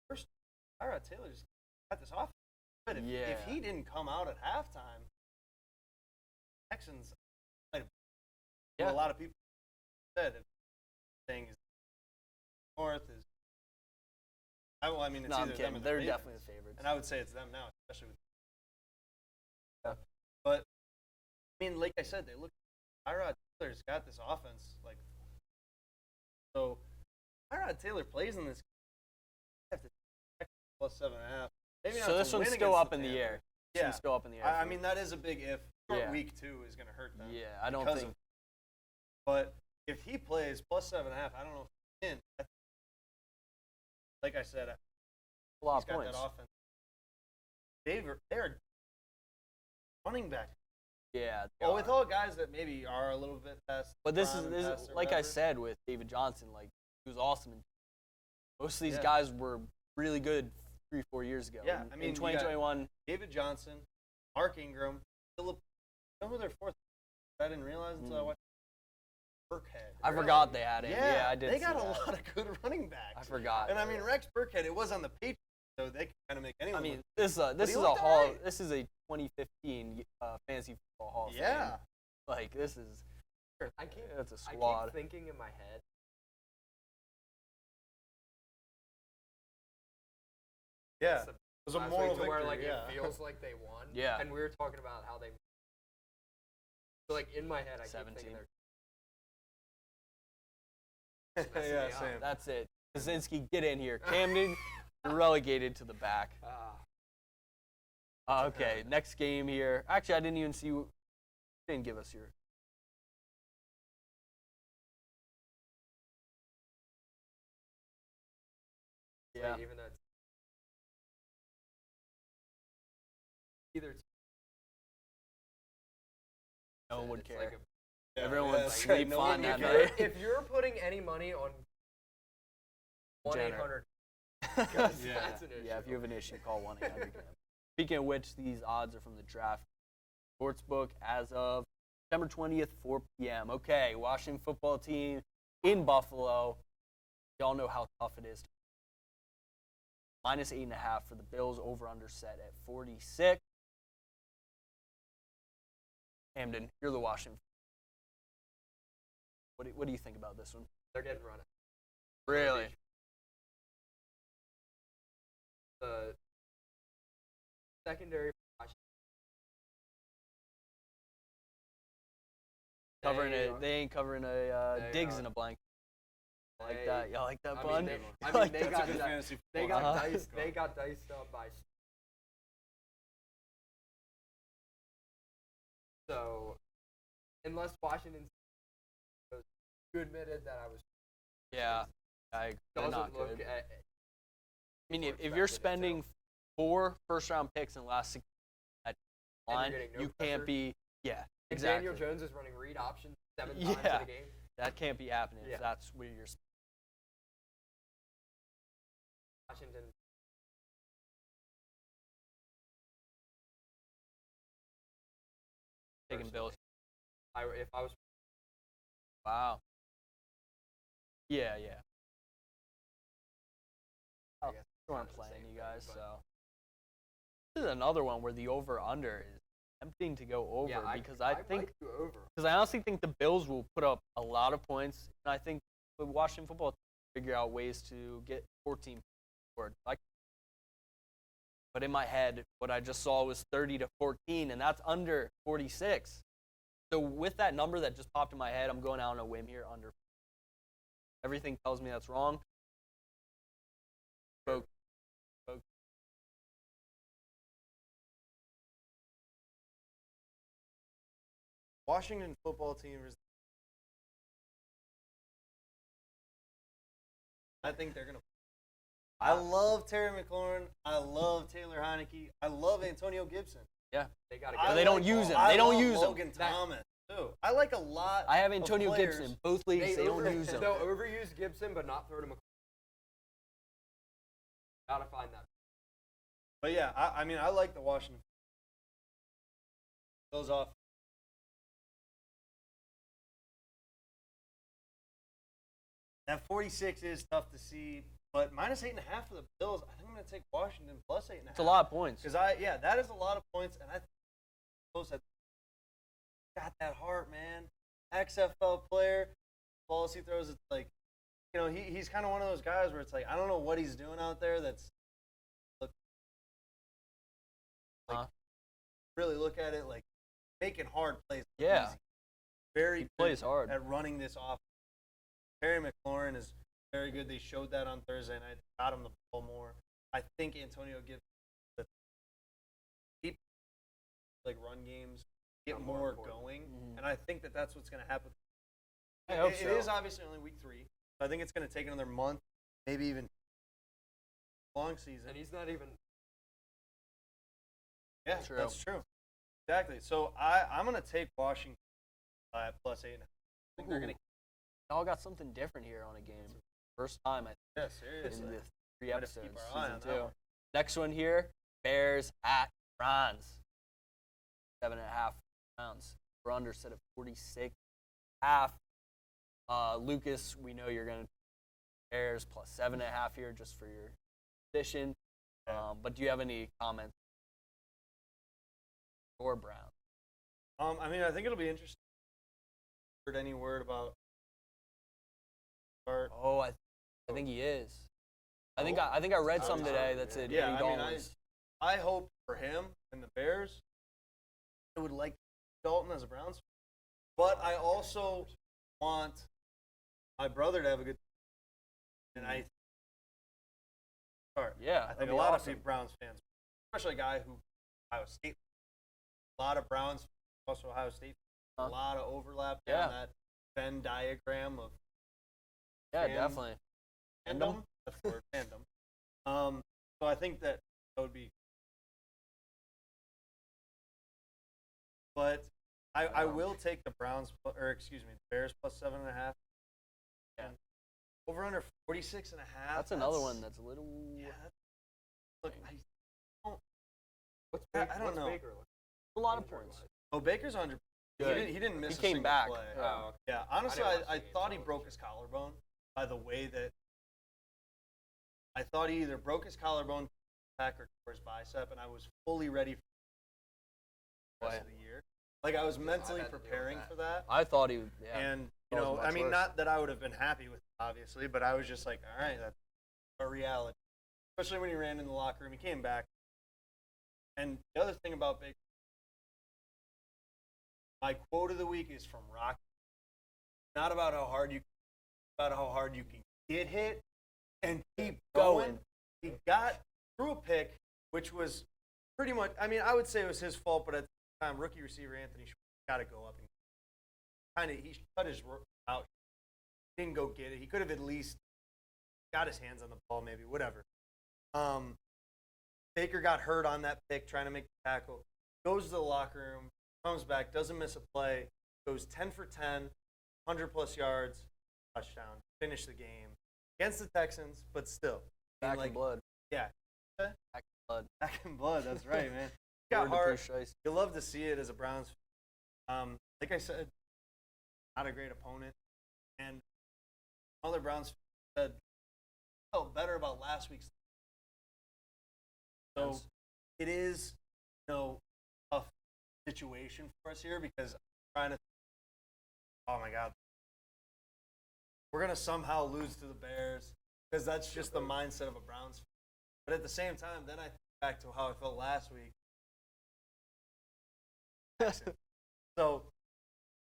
S3: first, Tyrod Taylor just got this off. But if
S1: Yeah.
S3: he didn't come out at halftime, Texans might have.
S1: Yeah.
S3: A lot of people said that thing is North is. I mean, it's
S1: No, I'm
S3: either them
S1: kidding.
S3: or the
S1: They're
S3: Ravens.
S1: definitely the favorites.
S3: And I would say it's them now, especially with.
S1: Yeah.
S3: But I mean, like I said, they look. Tyrod Taylor's got this offense like. So, Tyrod Taylor plays in this. Have to check plus 7.5. Maybe not
S1: So
S3: to
S1: this one's
S3: win
S1: still
S3: against
S1: up in the
S3: Panthers.
S1: air. This
S3: Yeah.
S1: one's still up in the air.
S3: I
S1: for
S3: mean,
S1: me.
S3: that is a big if. Short
S1: Yeah.
S3: week 2 is going to hurt them.
S1: Yeah, I don't
S3: because
S1: think.
S3: of- But if he plays plus 7.5, I don't know if he can. Like I said,
S1: A lot
S3: he's
S1: of
S3: got
S1: points.
S3: that offense. They're running back.
S1: Yeah. they
S3: Well,
S1: are.
S3: with all guys that maybe are a little bit past.
S1: But this
S3: prime and
S1: is
S3: past or
S1: like I
S3: whatever.
S1: said with David Johnson. Like he was awesome. Most of these
S3: Yeah.
S1: guys were really good 3-4 years ago.
S3: Yeah,
S1: In-
S3: I mean,
S1: in
S3: you got
S1: 2021.
S3: David Johnson, Mark Ingram, Philip. You know who their fourth? I didn't realize until I watched Burkhead.
S1: I forgot they had him.
S3: Yeah,
S1: Yeah, I did.
S3: They
S1: see
S3: got a
S1: that.
S3: lot of good running backs.
S1: I forgot.
S3: And I mean, Rex Burkhead, it was on the Patriots, so they can kind of make
S1: I
S3: anyone.
S1: mean,
S3: look.
S1: this
S3: he
S1: is a
S3: looked
S1: hall.
S3: alright.
S1: This is a 2015 fantasy football hall. of Fame.
S3: Yeah.
S1: Like this is.
S4: I keep,
S1: That's a
S4: I
S1: squad.
S4: keep thinking in my head.
S3: Yeah.
S4: It's
S3: It was a
S4: last
S3: moral
S4: week to
S3: victory.
S4: where like
S3: yeah.
S4: it feels like they won.
S1: Yeah.
S4: And we were talking about how they. So like in my head, I keep
S1: 17.
S4: thinking
S3: yeah,
S4: messing me up.
S3: same.
S1: That's it. Kaczynski, get in here. Camden, you're relegated to the back.
S4: they're.
S1: Okay, next game here. Actually, I didn't even see. You didn't give us your. Yeah.
S4: Even though it's either.
S1: No one would
S4: it's
S1: care.
S4: like
S3: Yeah,
S1: Everyone
S3: yeah,
S1: would
S3: that's
S1: sleep
S3: right. No
S1: on
S3: one
S1: that
S3: would
S4: if,
S3: care.
S1: night.
S4: you're, if you're putting any money on
S1: Jenner.
S4: 1-800,
S3: Yeah.
S4: that's an issue.
S1: Yeah, if you have an issue, call 1-800. Speaking of which, these odds are from the Draft Sportsbook as of September 20th, 4 p.m. Okay, Washington football team in Buffalo. Y'all know how tough it is. -8.5 for the Bills, over/under set at 46. Hamden, you're the Washington. What do you think about this one?
S4: They're getting run.
S1: Really?
S4: The secondary.
S1: Covering
S4: They
S1: it, they ain't covering a
S4: they
S1: Diggs
S4: are-
S1: in a blanket. I like
S4: they-
S1: that. Y'all like that,
S4: I
S1: bun?
S4: mean,
S1: I
S4: they
S1: like
S4: got
S1: that.
S3: That's a good
S4: that-
S3: fantasy
S4: They
S3: football.
S4: got
S1: Uh-huh.
S4: diced. They got diced up by So, unless Washington, you admitted that I was.
S1: Yeah, I agree. They're
S4: Doesn't
S1: not
S4: look
S1: good.
S4: at.
S1: I mean, if
S4: expected
S1: you're
S4: it to.
S1: spending 4 first-round picks in the last 6 at
S4: And you're
S1: line,
S4: getting no
S1: you
S4: pressure.
S1: can't be. Yeah,
S4: If
S1: exactly.
S4: Daniel Jones is running read options 7 times
S1: Yeah.
S4: in a game.
S1: That can't be happening
S4: Yeah.
S1: if that's where you're.
S4: Washington.
S1: Taking Bills.
S4: If I was.
S1: Wow. Yeah.
S4: I
S1: Oh,
S4: guess
S1: we weren't
S4: kinda the
S1: playing
S4: same
S1: you
S4: thing,
S1: guys,
S4: but-
S1: so this is another one where the over/under is tempting to go over
S4: Yeah,
S1: because I think
S4: might go over.
S1: because I honestly think the Bills will put up a lot of points, and I think the Washington football team will figure out ways to get 14 points. But in my head, what I just saw was 30-14, and that's under 46. So with that number that just popped in my head, I'm going out on a whim here under. Everything tells me that's wrong. Folk.
S3: Washington football team is. I think they're gonna. I love Terry McLaurin. I love Taylor Heineke. I love Antonio Gibson.
S4: They got to
S1: But
S4: go.
S1: they don't use him.
S3: I
S1: They don't
S3: love
S1: use him.
S3: Logan Thomas too. I like a lot.
S1: I have
S3: of
S1: Antonio
S3: players.
S1: Gibson. Both leagues, they don't use him.
S4: They'll overuse Gibson, but not throw to McCoy. Gotta find that.
S3: But yeah, I mean, I like the Washington. Those off. That 46 is tough to see, but -8.5 for the Bills. I think I'm going to take Washington plus 8.5.
S1: It's a lot of points.
S3: Because that is a lot of points, and I think Bills have got that heart, man. XFL player, balls he throws, it's like, he's kind of one of those guys where it's like, I don't know what he's doing out there. Really look at it like making hard plays.
S1: Yeah.
S3: Easy. Very
S1: He
S3: good
S1: plays hard.
S3: at running this off. Terry McLaurin is very good. They showed that on Thursday night. Got him the ball more. I think Antonio gives the deep run games get
S4: More
S3: more
S4: important.
S3: going,
S1: Mhm.
S3: and I think that's what's going to happen.
S1: I hope
S3: It
S1: so.
S3: is obviously only week 3, so I think it's going to take another month, maybe even long season.
S4: And he's not even.
S3: Yeah,
S1: True.
S3: that's true. Exactly. So I'm going to take Washington at plus 8.5. I think they're going to.
S1: Y'all got something different here on a game. First time, I
S3: Yeah,
S1: think,
S3: seriously.
S1: in the 3
S3: Might have to
S1: episodes,
S3: keep our eye
S1: season
S3: on that
S1: 2.
S3: one.
S1: Next one here, Bears at Browns. 7.5 rounds. We're under set at 46.5. Lucas, we know you're going to Bears plus 7.5 here just for your position. But do you have any comments for Browns?
S3: I mean, I think it'll be interesting. Heard any word about?
S1: Oh, I think he is. I think I read some today that said
S3: Yeah,
S1: Andy
S3: I mean,
S1: Dalton is.
S3: I hope for him and the Bears. I would like Dalton as a Browns fan, but I also want my brother to have a good. And I
S1: Yeah,
S3: think
S1: that'd
S3: a
S1: be
S3: lot
S1: awesome.
S3: of Browns fans, especially a guy who Ohio State. A lot of Browns, also Ohio State. A lot of overlap
S1: Yeah.
S3: down that Venn diagram of
S1: Yeah,
S3: fan-
S1: definitely.
S3: fandom. That's the word, fandom. So I think that would be. But I will take the Browns, the Bears plus 7.5.
S1: Yeah.
S3: Over under 46.5.
S1: That's another one that's a little.
S3: Yeah. Look,
S4: What's
S3: I
S4: Baker,
S3: don't
S4: what's
S3: know.
S4: Baker like?
S1: A lot of
S4: Injury-wise?
S1: points.
S3: Baker's 100.
S1: Good.
S3: He didn't miss.
S1: He came
S3: a single
S1: back.
S3: Play.
S4: Oh, okay.
S3: Yeah. Honestly,
S4: I didn't watch
S3: I
S4: the game,
S3: thought
S4: so
S3: he
S4: I
S3: broke his collarbone by the way that. I thought he either broke his collarbone, back, or tore his bicep, and I was fully ready for the rest of the year. Like I was mentally
S4: had to deal with
S3: preparing
S4: that.
S3: for that.
S1: I thought he. Yeah.
S3: And
S1: That was
S3: I
S1: much
S3: mean,
S1: worse.
S3: not that I would have been happy with it, obviously, but I was just like, all right, that's a reality. Especially when he ran in the locker room, he came back. And the other thing about Baker, my quote of the week is from Rocky. Not about how hard you can get hit and keep going. He got through a pick, which was pretty much. I mean, I would say it was his fault, but at the time, rookie receiver Anthony Schwartz got to go up and he cut his out. Didn't go get it. He could have at least got his hands on the ball, maybe, whatever. Baker got hurt on that pick trying to make the tackle. Goes to the locker room, comes back, doesn't miss a play, goes 10 for 10, 100-plus yards, touchdown, finish the game against the Texans, but still.
S1: Back in blood.
S3: Yeah.
S1: Back in blood.
S3: Back in blood, that's right, man. Got
S1: Word to
S3: hard.
S1: Bruce.
S3: You love to see it as a Browns fan. Like I said, not a great opponent. And other Browns said, felt better about last week's. So it is, a tough situation for us here because I'm trying to, oh my God, we're going to somehow lose to the Bears because that's just the mindset of a Browns fan. But at the same time, then I think back to how I felt last week. So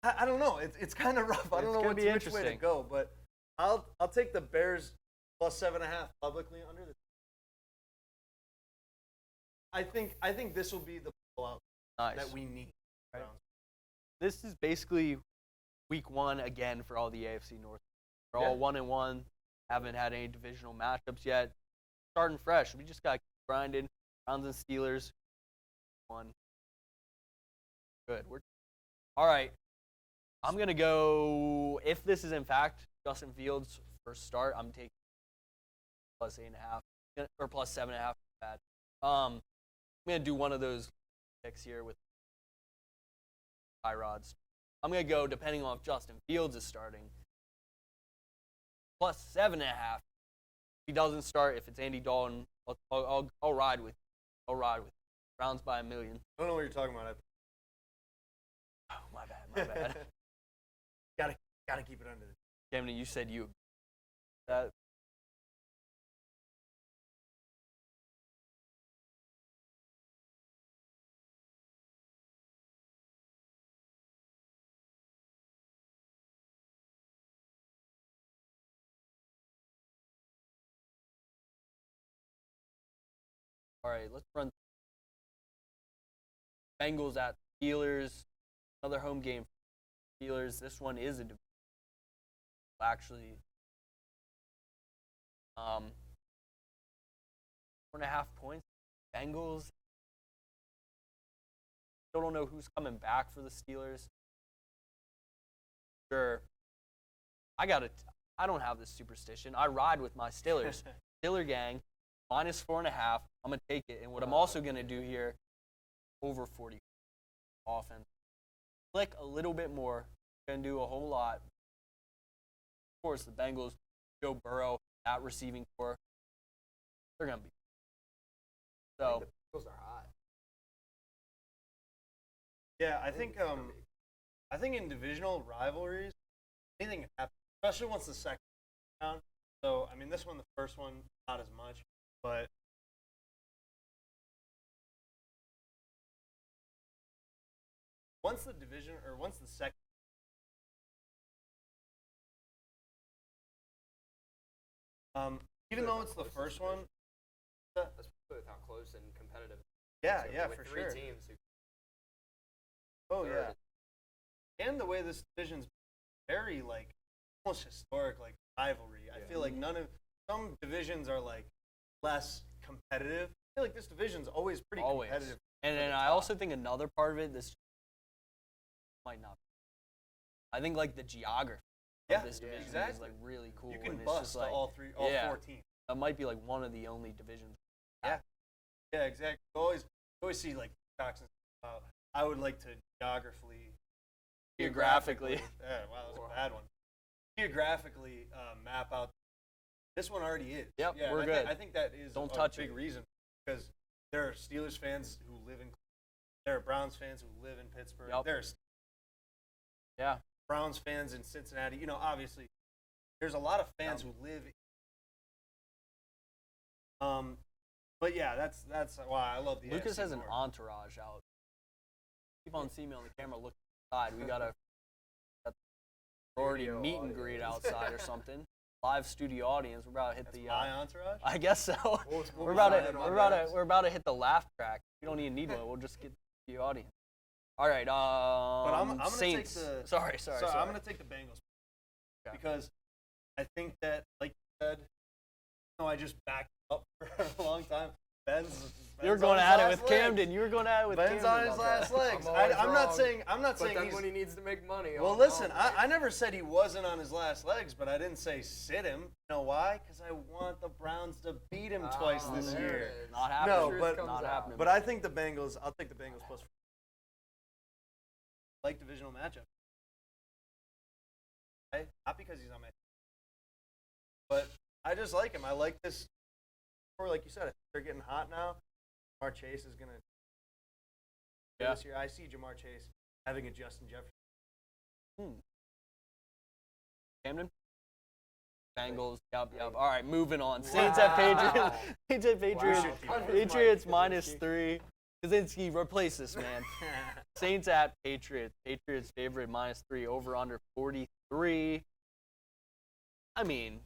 S3: I don't know. It's kind of rough. I don't know which way to go, but I'll take the Bears plus 7.5 publicly under the. I think this will be the blowout that we need.
S1: Right. This is basically week 1 again for all the AFC North. We're all 1-1. Haven't had any divisional matchups yet. Starting fresh. We just got grinding. Browns and Steelers. 1. Good. All right. I'm going to go, if this is in fact Justin Fields' first start, I'm taking plus 8.5 or plus 7.5. Bad. I'm going to do one of those picks here with high rods. I'm going to go, depending on if Justin Fields is starting, plus 7.5. If he doesn't start, if it's Andy Dalton, I'll ride with you. I'll ride with you. Browns by 1 million.
S3: I don't know what you're talking about.
S1: Oh, my bad.
S3: Gotta keep it under the.
S1: Camden, you said you. That. All right, let's run. Bengals at Steelers. Another home game for Steelers. This one is a division. Actually, 4.5 points. Bengals. Still don't know who's coming back for the Steelers. Sure. I don't have this superstition. I ride with my Steelers. Steeler gang, minus 4.5. I'm going to take it. And what I'm also going to do here, over 40 offense. Click a little bit more. Going to do a whole lot. Of course, the Bengals, Joe Burrow, that receiving core, they're going to be. So
S4: the Bengals are hot.
S3: Yeah, I think in divisional rivalries, anything can happen, especially once the second round. So I mean, this one, the first one, not as much, but once the second. Even though it's the first one.
S4: That's with how close and competitive.
S3: Yeah,
S4: So
S3: yeah,
S4: with
S3: for
S4: three
S3: sure.
S4: teams who
S3: Oh
S4: third.
S3: yeah, and the way this division's very almost historic rivalry. I feel like some divisions are less competitive. I feel like this division's always pretty competitive.
S1: And then I also think another part of it, this might not. I think the geography of this division is really cool.
S3: You can
S1: and it's
S3: bust
S1: just,
S3: to all 4 teams.
S1: That might be one of the only divisions.
S3: Yeah, exactly. You always see TikToks and stuff. I would like to geographically. Yeah, wow, that's a bad one. Geographically map out. This one already is.
S1: Yep,
S3: yeah,
S1: we're good.
S3: I think that is
S1: Don't
S3: a
S1: touch
S3: big
S1: it.
S3: reason because there are Steelers fans who live in. There are Browns fans who live in Pittsburgh.
S1: Yep.
S3: There are Browns fans in Cincinnati. Obviously, there's a lot of fans who live. But yeah, that's why I love the.
S1: Lucas
S3: AFC
S1: has an
S3: North.
S1: entourage out. Keep on seeing me on the camera looking outside. We got a already
S4: Studio
S1: meet and
S4: audience.
S1: greet outside or something. Live studio audience. We're about to hit
S3: That's
S1: the.
S3: my entourage.
S1: I guess so.
S4: We'll
S1: We're
S4: be
S1: about
S4: signing
S1: to
S4: autographs.
S1: we're about to hit the laugh track. We don't even need one. We'll just get the audience. All right.
S5: I'm gonna take
S1: Saints.
S5: the-
S1: Sorry.
S5: So I'm going to take the Bengals
S1: Okay.
S5: because I think that, like you said, I just backed up for a long time. Ben's
S1: You're
S5: on
S1: going
S5: his
S1: at it
S5: last
S1: with
S5: legs.
S1: Camden. You were going at it with
S5: Ben's
S1: Camden.
S5: on his
S1: about
S5: last
S1: that.
S5: legs.
S4: I'm always
S5: I'm not
S4: wrong.
S5: saying.
S4: But
S5: he's.
S4: then when he needs to make money,
S5: Well,
S4: I'm
S5: listen,
S4: wrong.
S5: I never said he wasn't on his last legs, but I didn't say sit him. You know why? Because I want the Browns to beat him twice
S4: Oh,
S5: this
S4: there
S5: year.
S4: it is.
S1: Not happening.
S3: No,
S4: Truth
S3: but-
S4: comes
S1: not
S4: out.
S1: happening.
S3: But I think the Bengals. I'll take the Bengals plus.
S5: Like divisional matchup. Right? Not because he's on my team, but I just like him. I like this. Or like you said, they're getting hot now. Jamar Chase is gonna.
S1: Yeah.
S5: This year, I see Jamar Chase having a Justin Jefferson.
S1: Camden? Bengals. Yep. All right, moving on. Saints at Patriots. Saints at Patriots.
S5: Wow.
S1: Patriots -3. Kaczynski, replace this man. Saints at Patriots. Patriots favorite -3. Over under 43. I mean,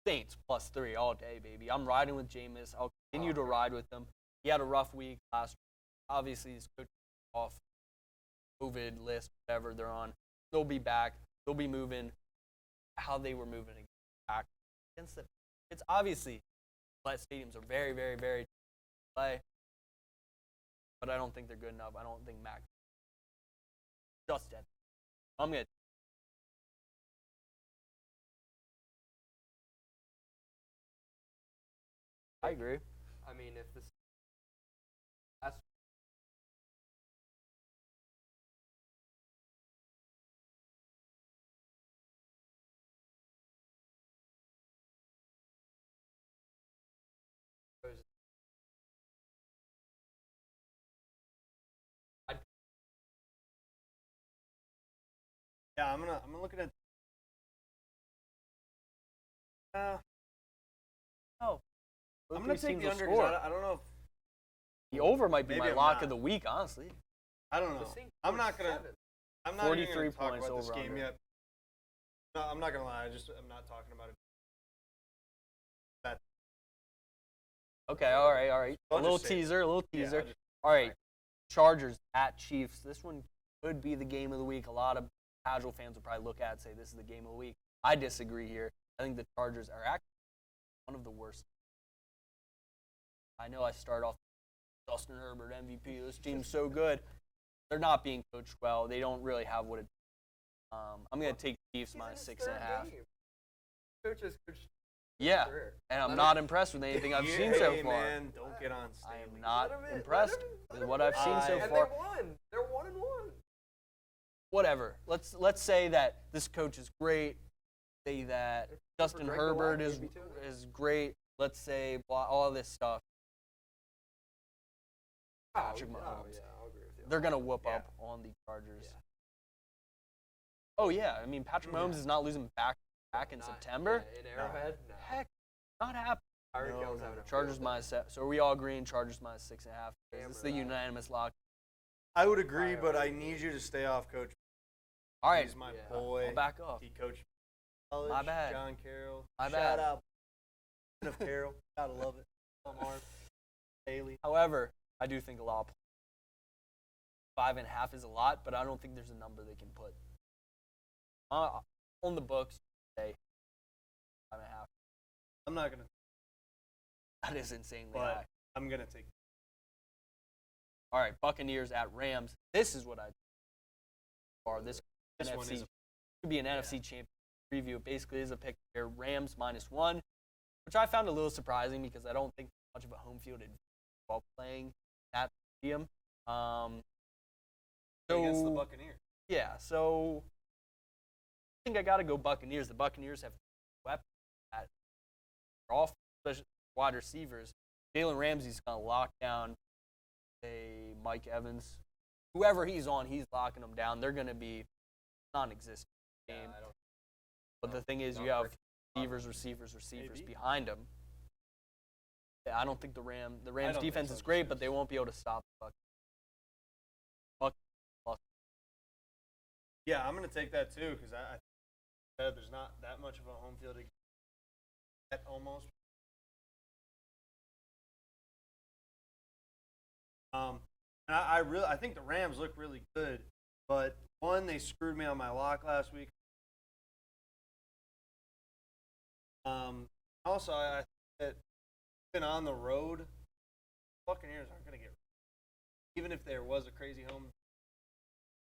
S1: Saints +3 all day, baby. I'm riding with Jameis. I'll continue to ride with him. He had a rough week last week. Obviously, he's coach off COVID list, whatever they're on. They'll be back. They'll be moving how they were moving back against the. It's obviously, stadiums are very, very, very play, but I don't think they're good enough. I don't think Mac just dead. I'm gonna. I agree.
S4: I mean, if this. That's
S5: Yeah, I'm gonna look at it.
S1: Oh,
S5: I'm gonna take the under. 'Cause I don't know if
S1: The over might be
S5: Maybe
S1: my
S5: I'm
S1: lock
S5: not.
S1: of the week, honestly.
S5: I don't know.
S4: the Saints
S5: I'm
S4: were
S5: not gonna.
S4: 7.
S5: I'm not even
S1: 43
S5: gonna talk
S1: points
S5: about this
S1: over
S5: game
S1: under.
S5: yet. No, I'm not gonna lie. I'm not talking about it.
S1: Okay, all right.
S5: I'll
S1: A little
S5: just say it.
S1: teaser,
S5: Yeah,
S1: teaser.
S5: I'll just-
S1: All right, Chargers at Chiefs. This one could be the game of the week. A lot of casual fans will probably look at it and say this is the game of the week. I disagree here. I think the Chargers are actually one of the worst. I know I start off Justin Herbert MVP. This team's so good. They're not being coached well. They don't really have what it. I'm gonna take Chiefs
S4: He's in
S1: minus
S4: his
S1: 6.5.
S4: third game. Coach has coached
S1: Yeah,
S4: career.
S1: and I'm
S4: Let
S1: not
S4: him-
S1: impressed with anything I've
S5: Yeah,
S1: seen so
S5: hey,
S1: far.
S5: man, don't get on
S1: I am
S5: Staley.
S1: not
S4: Let him in,
S1: impressed
S4: let
S1: with
S4: him
S1: what I've seen so
S5: in.
S4: And
S1: far.
S4: they won. They're 1-1.
S1: Whatever. Let's say that this coach is great. Say that Justin
S4: Greg
S1: Herbert
S4: Delhomme,
S1: is
S4: maybe, too.
S1: is great. Let's say all this stuff. Patrick Mahomes.
S4: Yeah, I'll agree with you.
S1: They're gonna whoop
S5: Yeah.
S1: up on the Chargers.
S4: Yeah.
S1: Oh yeah, I mean Patrick Mahomes is not losing back in
S4: Not-
S1: September.
S4: yeah, in Arrowhead? No.
S1: Heck, not happening.
S4: Tyreek
S5: No,
S4: Hill's
S5: no,
S4: having
S5: no.
S4: a
S1: Chargers
S4: field day.
S1: minus 7. So are we all agreeing Chargers minus 6.5?
S4: Hammer
S1: This is the
S4: that.
S1: unanimous lock.
S3: I would agree,
S4: I
S3: but I
S4: agree.
S3: need you to stay off Coach.
S1: All right,
S3: He's my
S4: Yeah.
S3: boy.
S1: I'll back off.
S3: He coached college.
S1: My bad.
S5: John Carroll.
S1: My
S3: Shout
S1: bad.
S3: out of Carroll. Gotta love it. Lamar, Haley.
S1: However, I do think a lot. 5.5 is a lot, but I don't think there's a number they can put on the books. Say 5.5.
S5: I'm not gonna,
S1: That is insanely
S5: but
S1: high.
S5: I'm gonna take.
S1: All right, Buccaneers at Rams. This is what I. Or this
S5: This one
S1: NFC
S5: is.
S1: could be an NFC champion preview. It basically is a pick here. Rams -1, which I found a little surprising because I don't think much of a home field advantage while playing at the stadium.
S5: Against the
S1: So
S5: Buccaneers.
S1: yeah, so I think I got to go Buccaneers. The Buccaneers have weapons at all, especially wide receivers. Jalen Ramsey's going to lock down a Mike Evans. Whoever he's on, he's locking them down. They're going to be non-existent game.
S4: Yeah, I don't.
S1: But the thing is,
S4: Not
S1: you have
S4: very-
S1: receivers
S5: Maybe.
S1: behind them. Yeah, I don't think the Rams
S5: don't think
S1: defense
S5: so,
S1: is great,
S5: just
S1: but they won't be able to stop the Bucks.
S5: Yeah, I'm gonna take that too because I said there's not that much of a home field yet almost. And I think the Rams look really good, but one, they screwed me on my lock last week. Also, I think that even on the road, Buccaneers aren't going to get. Even if there was a crazy home,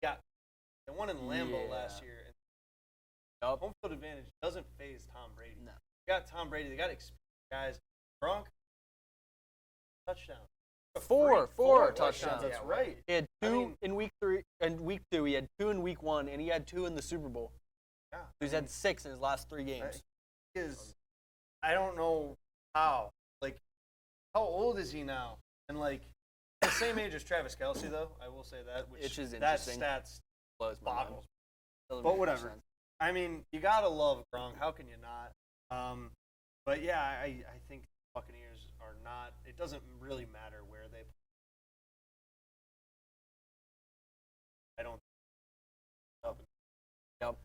S5: yeah, they won in Lambeau last year, and home field advantage doesn't phase Tom Brady.
S1: No.
S5: They got Tom Brady. They got experienced guys. Gronk, touchdown.
S1: Four
S4: touchdowns.
S1: touchdowns.
S5: That's
S4: Yeah,
S5: right.
S1: He had two
S5: I mean-
S1: in week 3 and week 2. He had 2 in week 1, and he had 2 in the Super Bowl.
S5: Yeah,
S1: He's had 6 in his last 3 games.
S5: I don't know how. Like, how old is he now? And like, the same age as Travis Kelce, though. I will say that. Which
S1: is
S5: that
S1: interesting.
S5: stats
S1: Blows my mind.
S5: boggles.
S1: Doesn't
S5: But
S1: make
S5: whatever.
S1: sense.
S5: I mean, you gotta love Gronk. How can you not? But yeah, I think Buccaneers are not. It doesn't really matter where they play. I don't.
S1: Yep.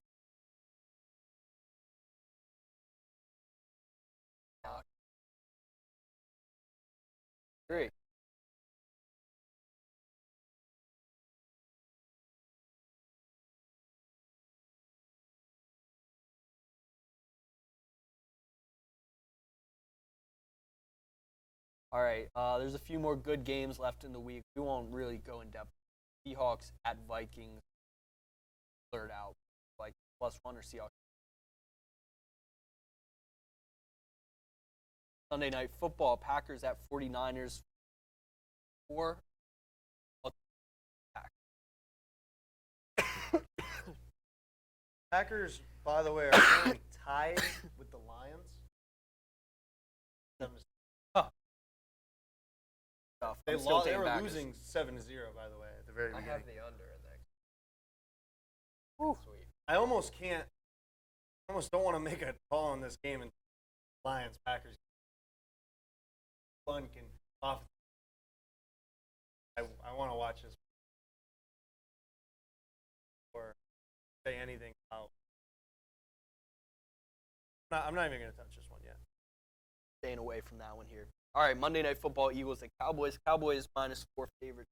S1: Agree. All right, there's a few more good games left in the week. We won't really go in depth. Seahawks at Vikings, blurred out, like +1 or Seahawks. Sunday Night Football, Packers at 49ers. 4.
S3: Packers, by the way, are currently tied with the Lions.
S1: Stuff.
S5: They
S1: I'm still
S5: lost. They
S1: taking
S5: were
S1: Packers.
S5: losing 7-0, by the way, at the very
S4: I
S5: beginning.
S4: have the under in that.
S1: Whew.
S4: Sweet.
S5: I almost can't. I almost don't want to make a call on this game and Lions Packers. Fun can off. I want to watch this or say anything about. I'm not even going to touch this one yet.
S1: Staying away from that one here. All right, Monday Night Football, Eagles at Cowboys. Cowboys -4 favorite.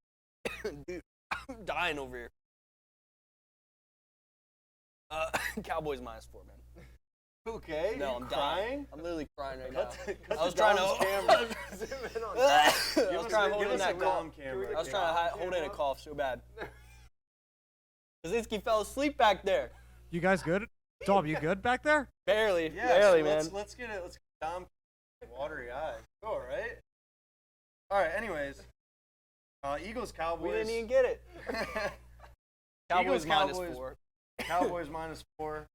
S1: Dude, I'm dying over here. Cowboys -4, man.
S5: Okay.
S1: No,
S5: you
S1: I'm
S5: crying.
S1: dying. I'm literally crying right now.
S5: Cut
S1: I was
S5: the
S1: trying
S5: Dom's
S1: to.
S5: camera.
S4: Zoom in on
S1: I
S4: that.
S1: was trying to hold in that cough.
S5: Dom camera.
S1: I was trying to hold in a cough so bad. Kaczynski fell asleep back there.
S2: You guys good? Dom, you good back there?
S1: Barely,
S5: Yeah,
S1: barely,
S5: so
S1: man.
S5: Let's get it. Let's get Dom watery eyes. All right. All right. Anyways, Eagles Cowboys.
S1: We didn't even get it. Cowboys
S5: Eagles,
S1: -4.
S5: Cowboys -4.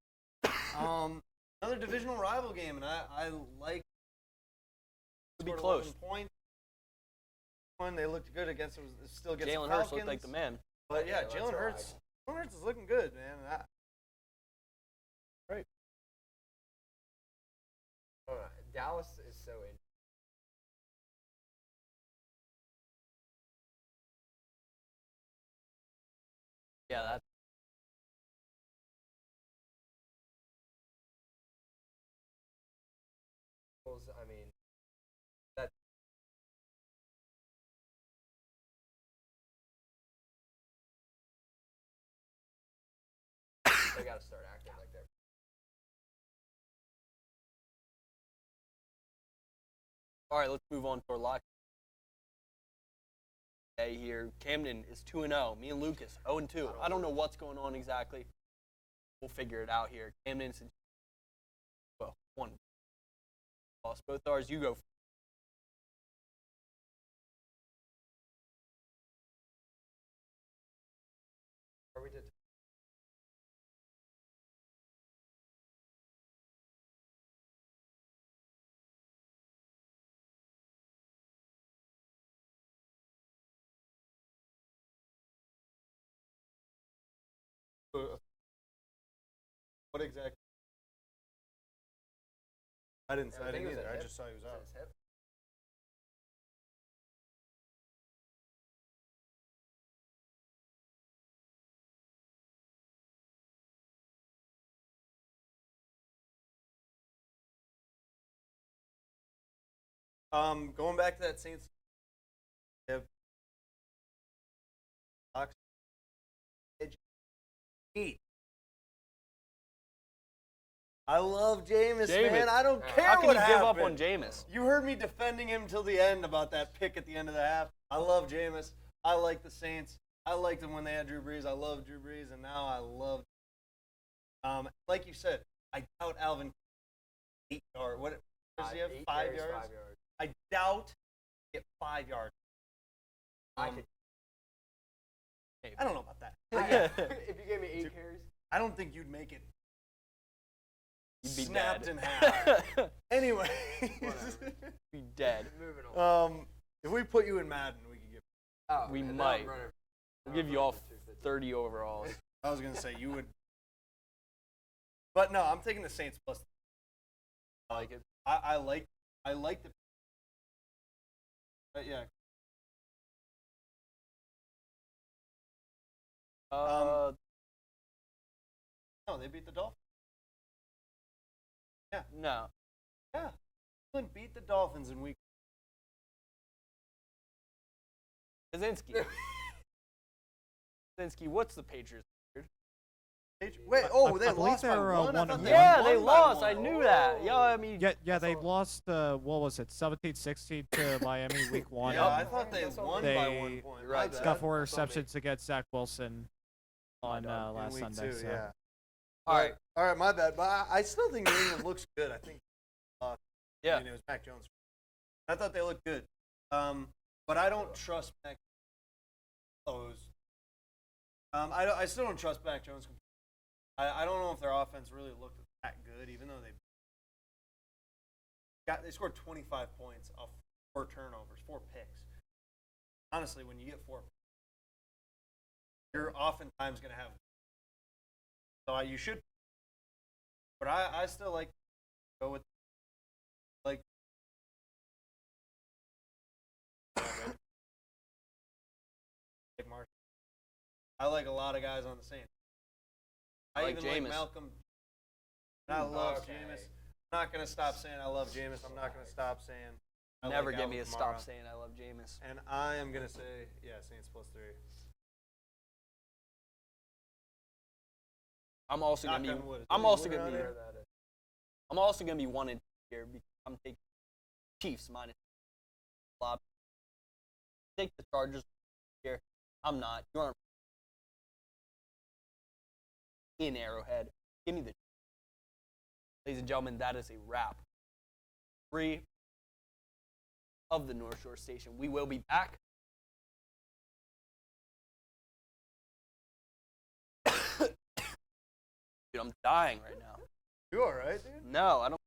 S5: Another divisional rival game, and I like.
S1: Could be
S5: scored
S1: close.
S5: 11 points. One, they looked good against. Still against
S1: Jalen
S5: the
S1: Hurts
S5: Falcons.
S1: looked like the man.
S5: But yeah,
S4: Yeah, that's
S5: Jalen
S4: a
S5: Hurts. Jalen Hurts is looking good, man.
S4: Dallas is so in.
S1: Yeah, that's
S4: I mean, that they got to start acting like they're.
S1: all right. Let's move on to our lock. Day here, Camden is 2-0. Me and Lucas 0-2. I don't know what's going on exactly. We'll figure it out here. Camden's one lost both ours. You go.
S4: Or we did.
S5: What exactly? I didn't.
S4: I
S5: I
S4: think
S5: didn't
S4: it was
S5: either.
S4: a
S5: I
S4: hip.
S5: just saw he was
S4: Was it
S5: out.
S4: his hip?
S5: Going back to that Saints.
S3: 8. I love Jameis,
S1: Jameis.
S3: man. I don't care
S1: How can
S3: what
S1: you give up
S3: happened.
S1: on Jameis?
S5: You heard me defending him till the end about that pick at the end of the half. I love Jameis. I like the Saints. I liked them when they had Drew Brees. I love Drew Brees, and now I love. Like you said, I doubt Alvin 8 yards. What does he have? 5 yards?
S4: 5 yards.
S5: I doubt he get 5 yards.
S4: I could.
S5: I don't know about that.
S4: If you gave me 8 carries.
S5: I don't think you'd make it
S1: You'd be
S5: snapped
S1: dead.
S5: in half. Anyway,
S4: Whatever.
S1: Be dead.
S4: Moving on.
S3: If we put you in Madden, we could get.
S4: Oh,
S1: we
S4: and then
S1: might.
S4: I'm running-
S1: We'll
S4: I'm
S1: give you
S4: running
S1: all
S4: for 250.
S1: 30 overalls.
S5: I was gonna say you would, but no, I'm taking the Saints plus.
S1: I like it.
S5: I like the. Yeah, no, they beat the Dolphins.
S1: No.
S5: Yeah, Cleveland beat the Dolphins in week.
S1: Kaczynski. Kaczynski, what's the Patriots?
S3: Wait,
S2: I
S3: they
S2: believe
S3: lost by
S2: they're,
S3: 1. I
S2: one
S3: thought
S2: and
S3: they
S2: one.
S1: Yeah,
S3: won
S1: they
S3: by
S1: lost.
S3: 1.
S1: I knew that. Yeah, I mean,
S2: Yeah, they lost. What was it? 17-16 to Miami week 1.
S5: Yeah, I
S2: and
S5: thought they
S4: That's all
S5: won
S2: right.
S5: by
S2: They-
S5: 1 point.
S1: You're right,
S5: My
S1: Scott.
S5: bad.
S2: got 4
S4: That's on me.
S2: interceptions against Zach Wilson on
S3: In
S2: last
S3: week
S2: Sunday.
S3: 2,
S2: So.
S3: yeah.
S1: all right.
S3: All right, my bad. But I still think New England looks good. I think.
S1: Yeah.
S3: I mean, it was Mac Jones.
S5: I thought they looked good, but I don't trust Mac. I still don't trust Mac Jones. I don't know if their offense really looked that good, even though they scored 25 points off 4 turnovers, 4 picks. Honestly, when you get 4, you're oftentimes going to have. So you should, but I still like to go with like. Like Marshall. I like a lot of guys on the Saints.
S1: I like
S5: even
S1: Jameis.
S5: like Malcolm. I love
S4: Okay.
S5: Jameis. I'm not gonna stop saying I love Jameis. I'm not gonna stop saying. I
S1: Never
S5: like
S1: get me to
S5: Alvin
S1: stop
S5: Kamara.
S1: saying I love Jameis.
S5: And I am gonna say Saints plus 3.
S1: I'm also
S5: Knock
S1: gonna
S5: on
S1: be.
S5: wood.
S1: I'm
S5: Is it
S1: also
S5: wood
S1: gonna
S5: around
S1: be.
S5: here?
S1: I'm also gonna be 1 and 2 here because I'm taking Chiefs minus. Flop. Take the Chargers here. I'm not. You aren't. In Arrowhead. Give me the. Ladies and gentlemen, that is a wrap. 3 of the North Shore Station. We will be back. Dude, I'm dying right now.
S3: You all right, dude?
S1: No, I don't.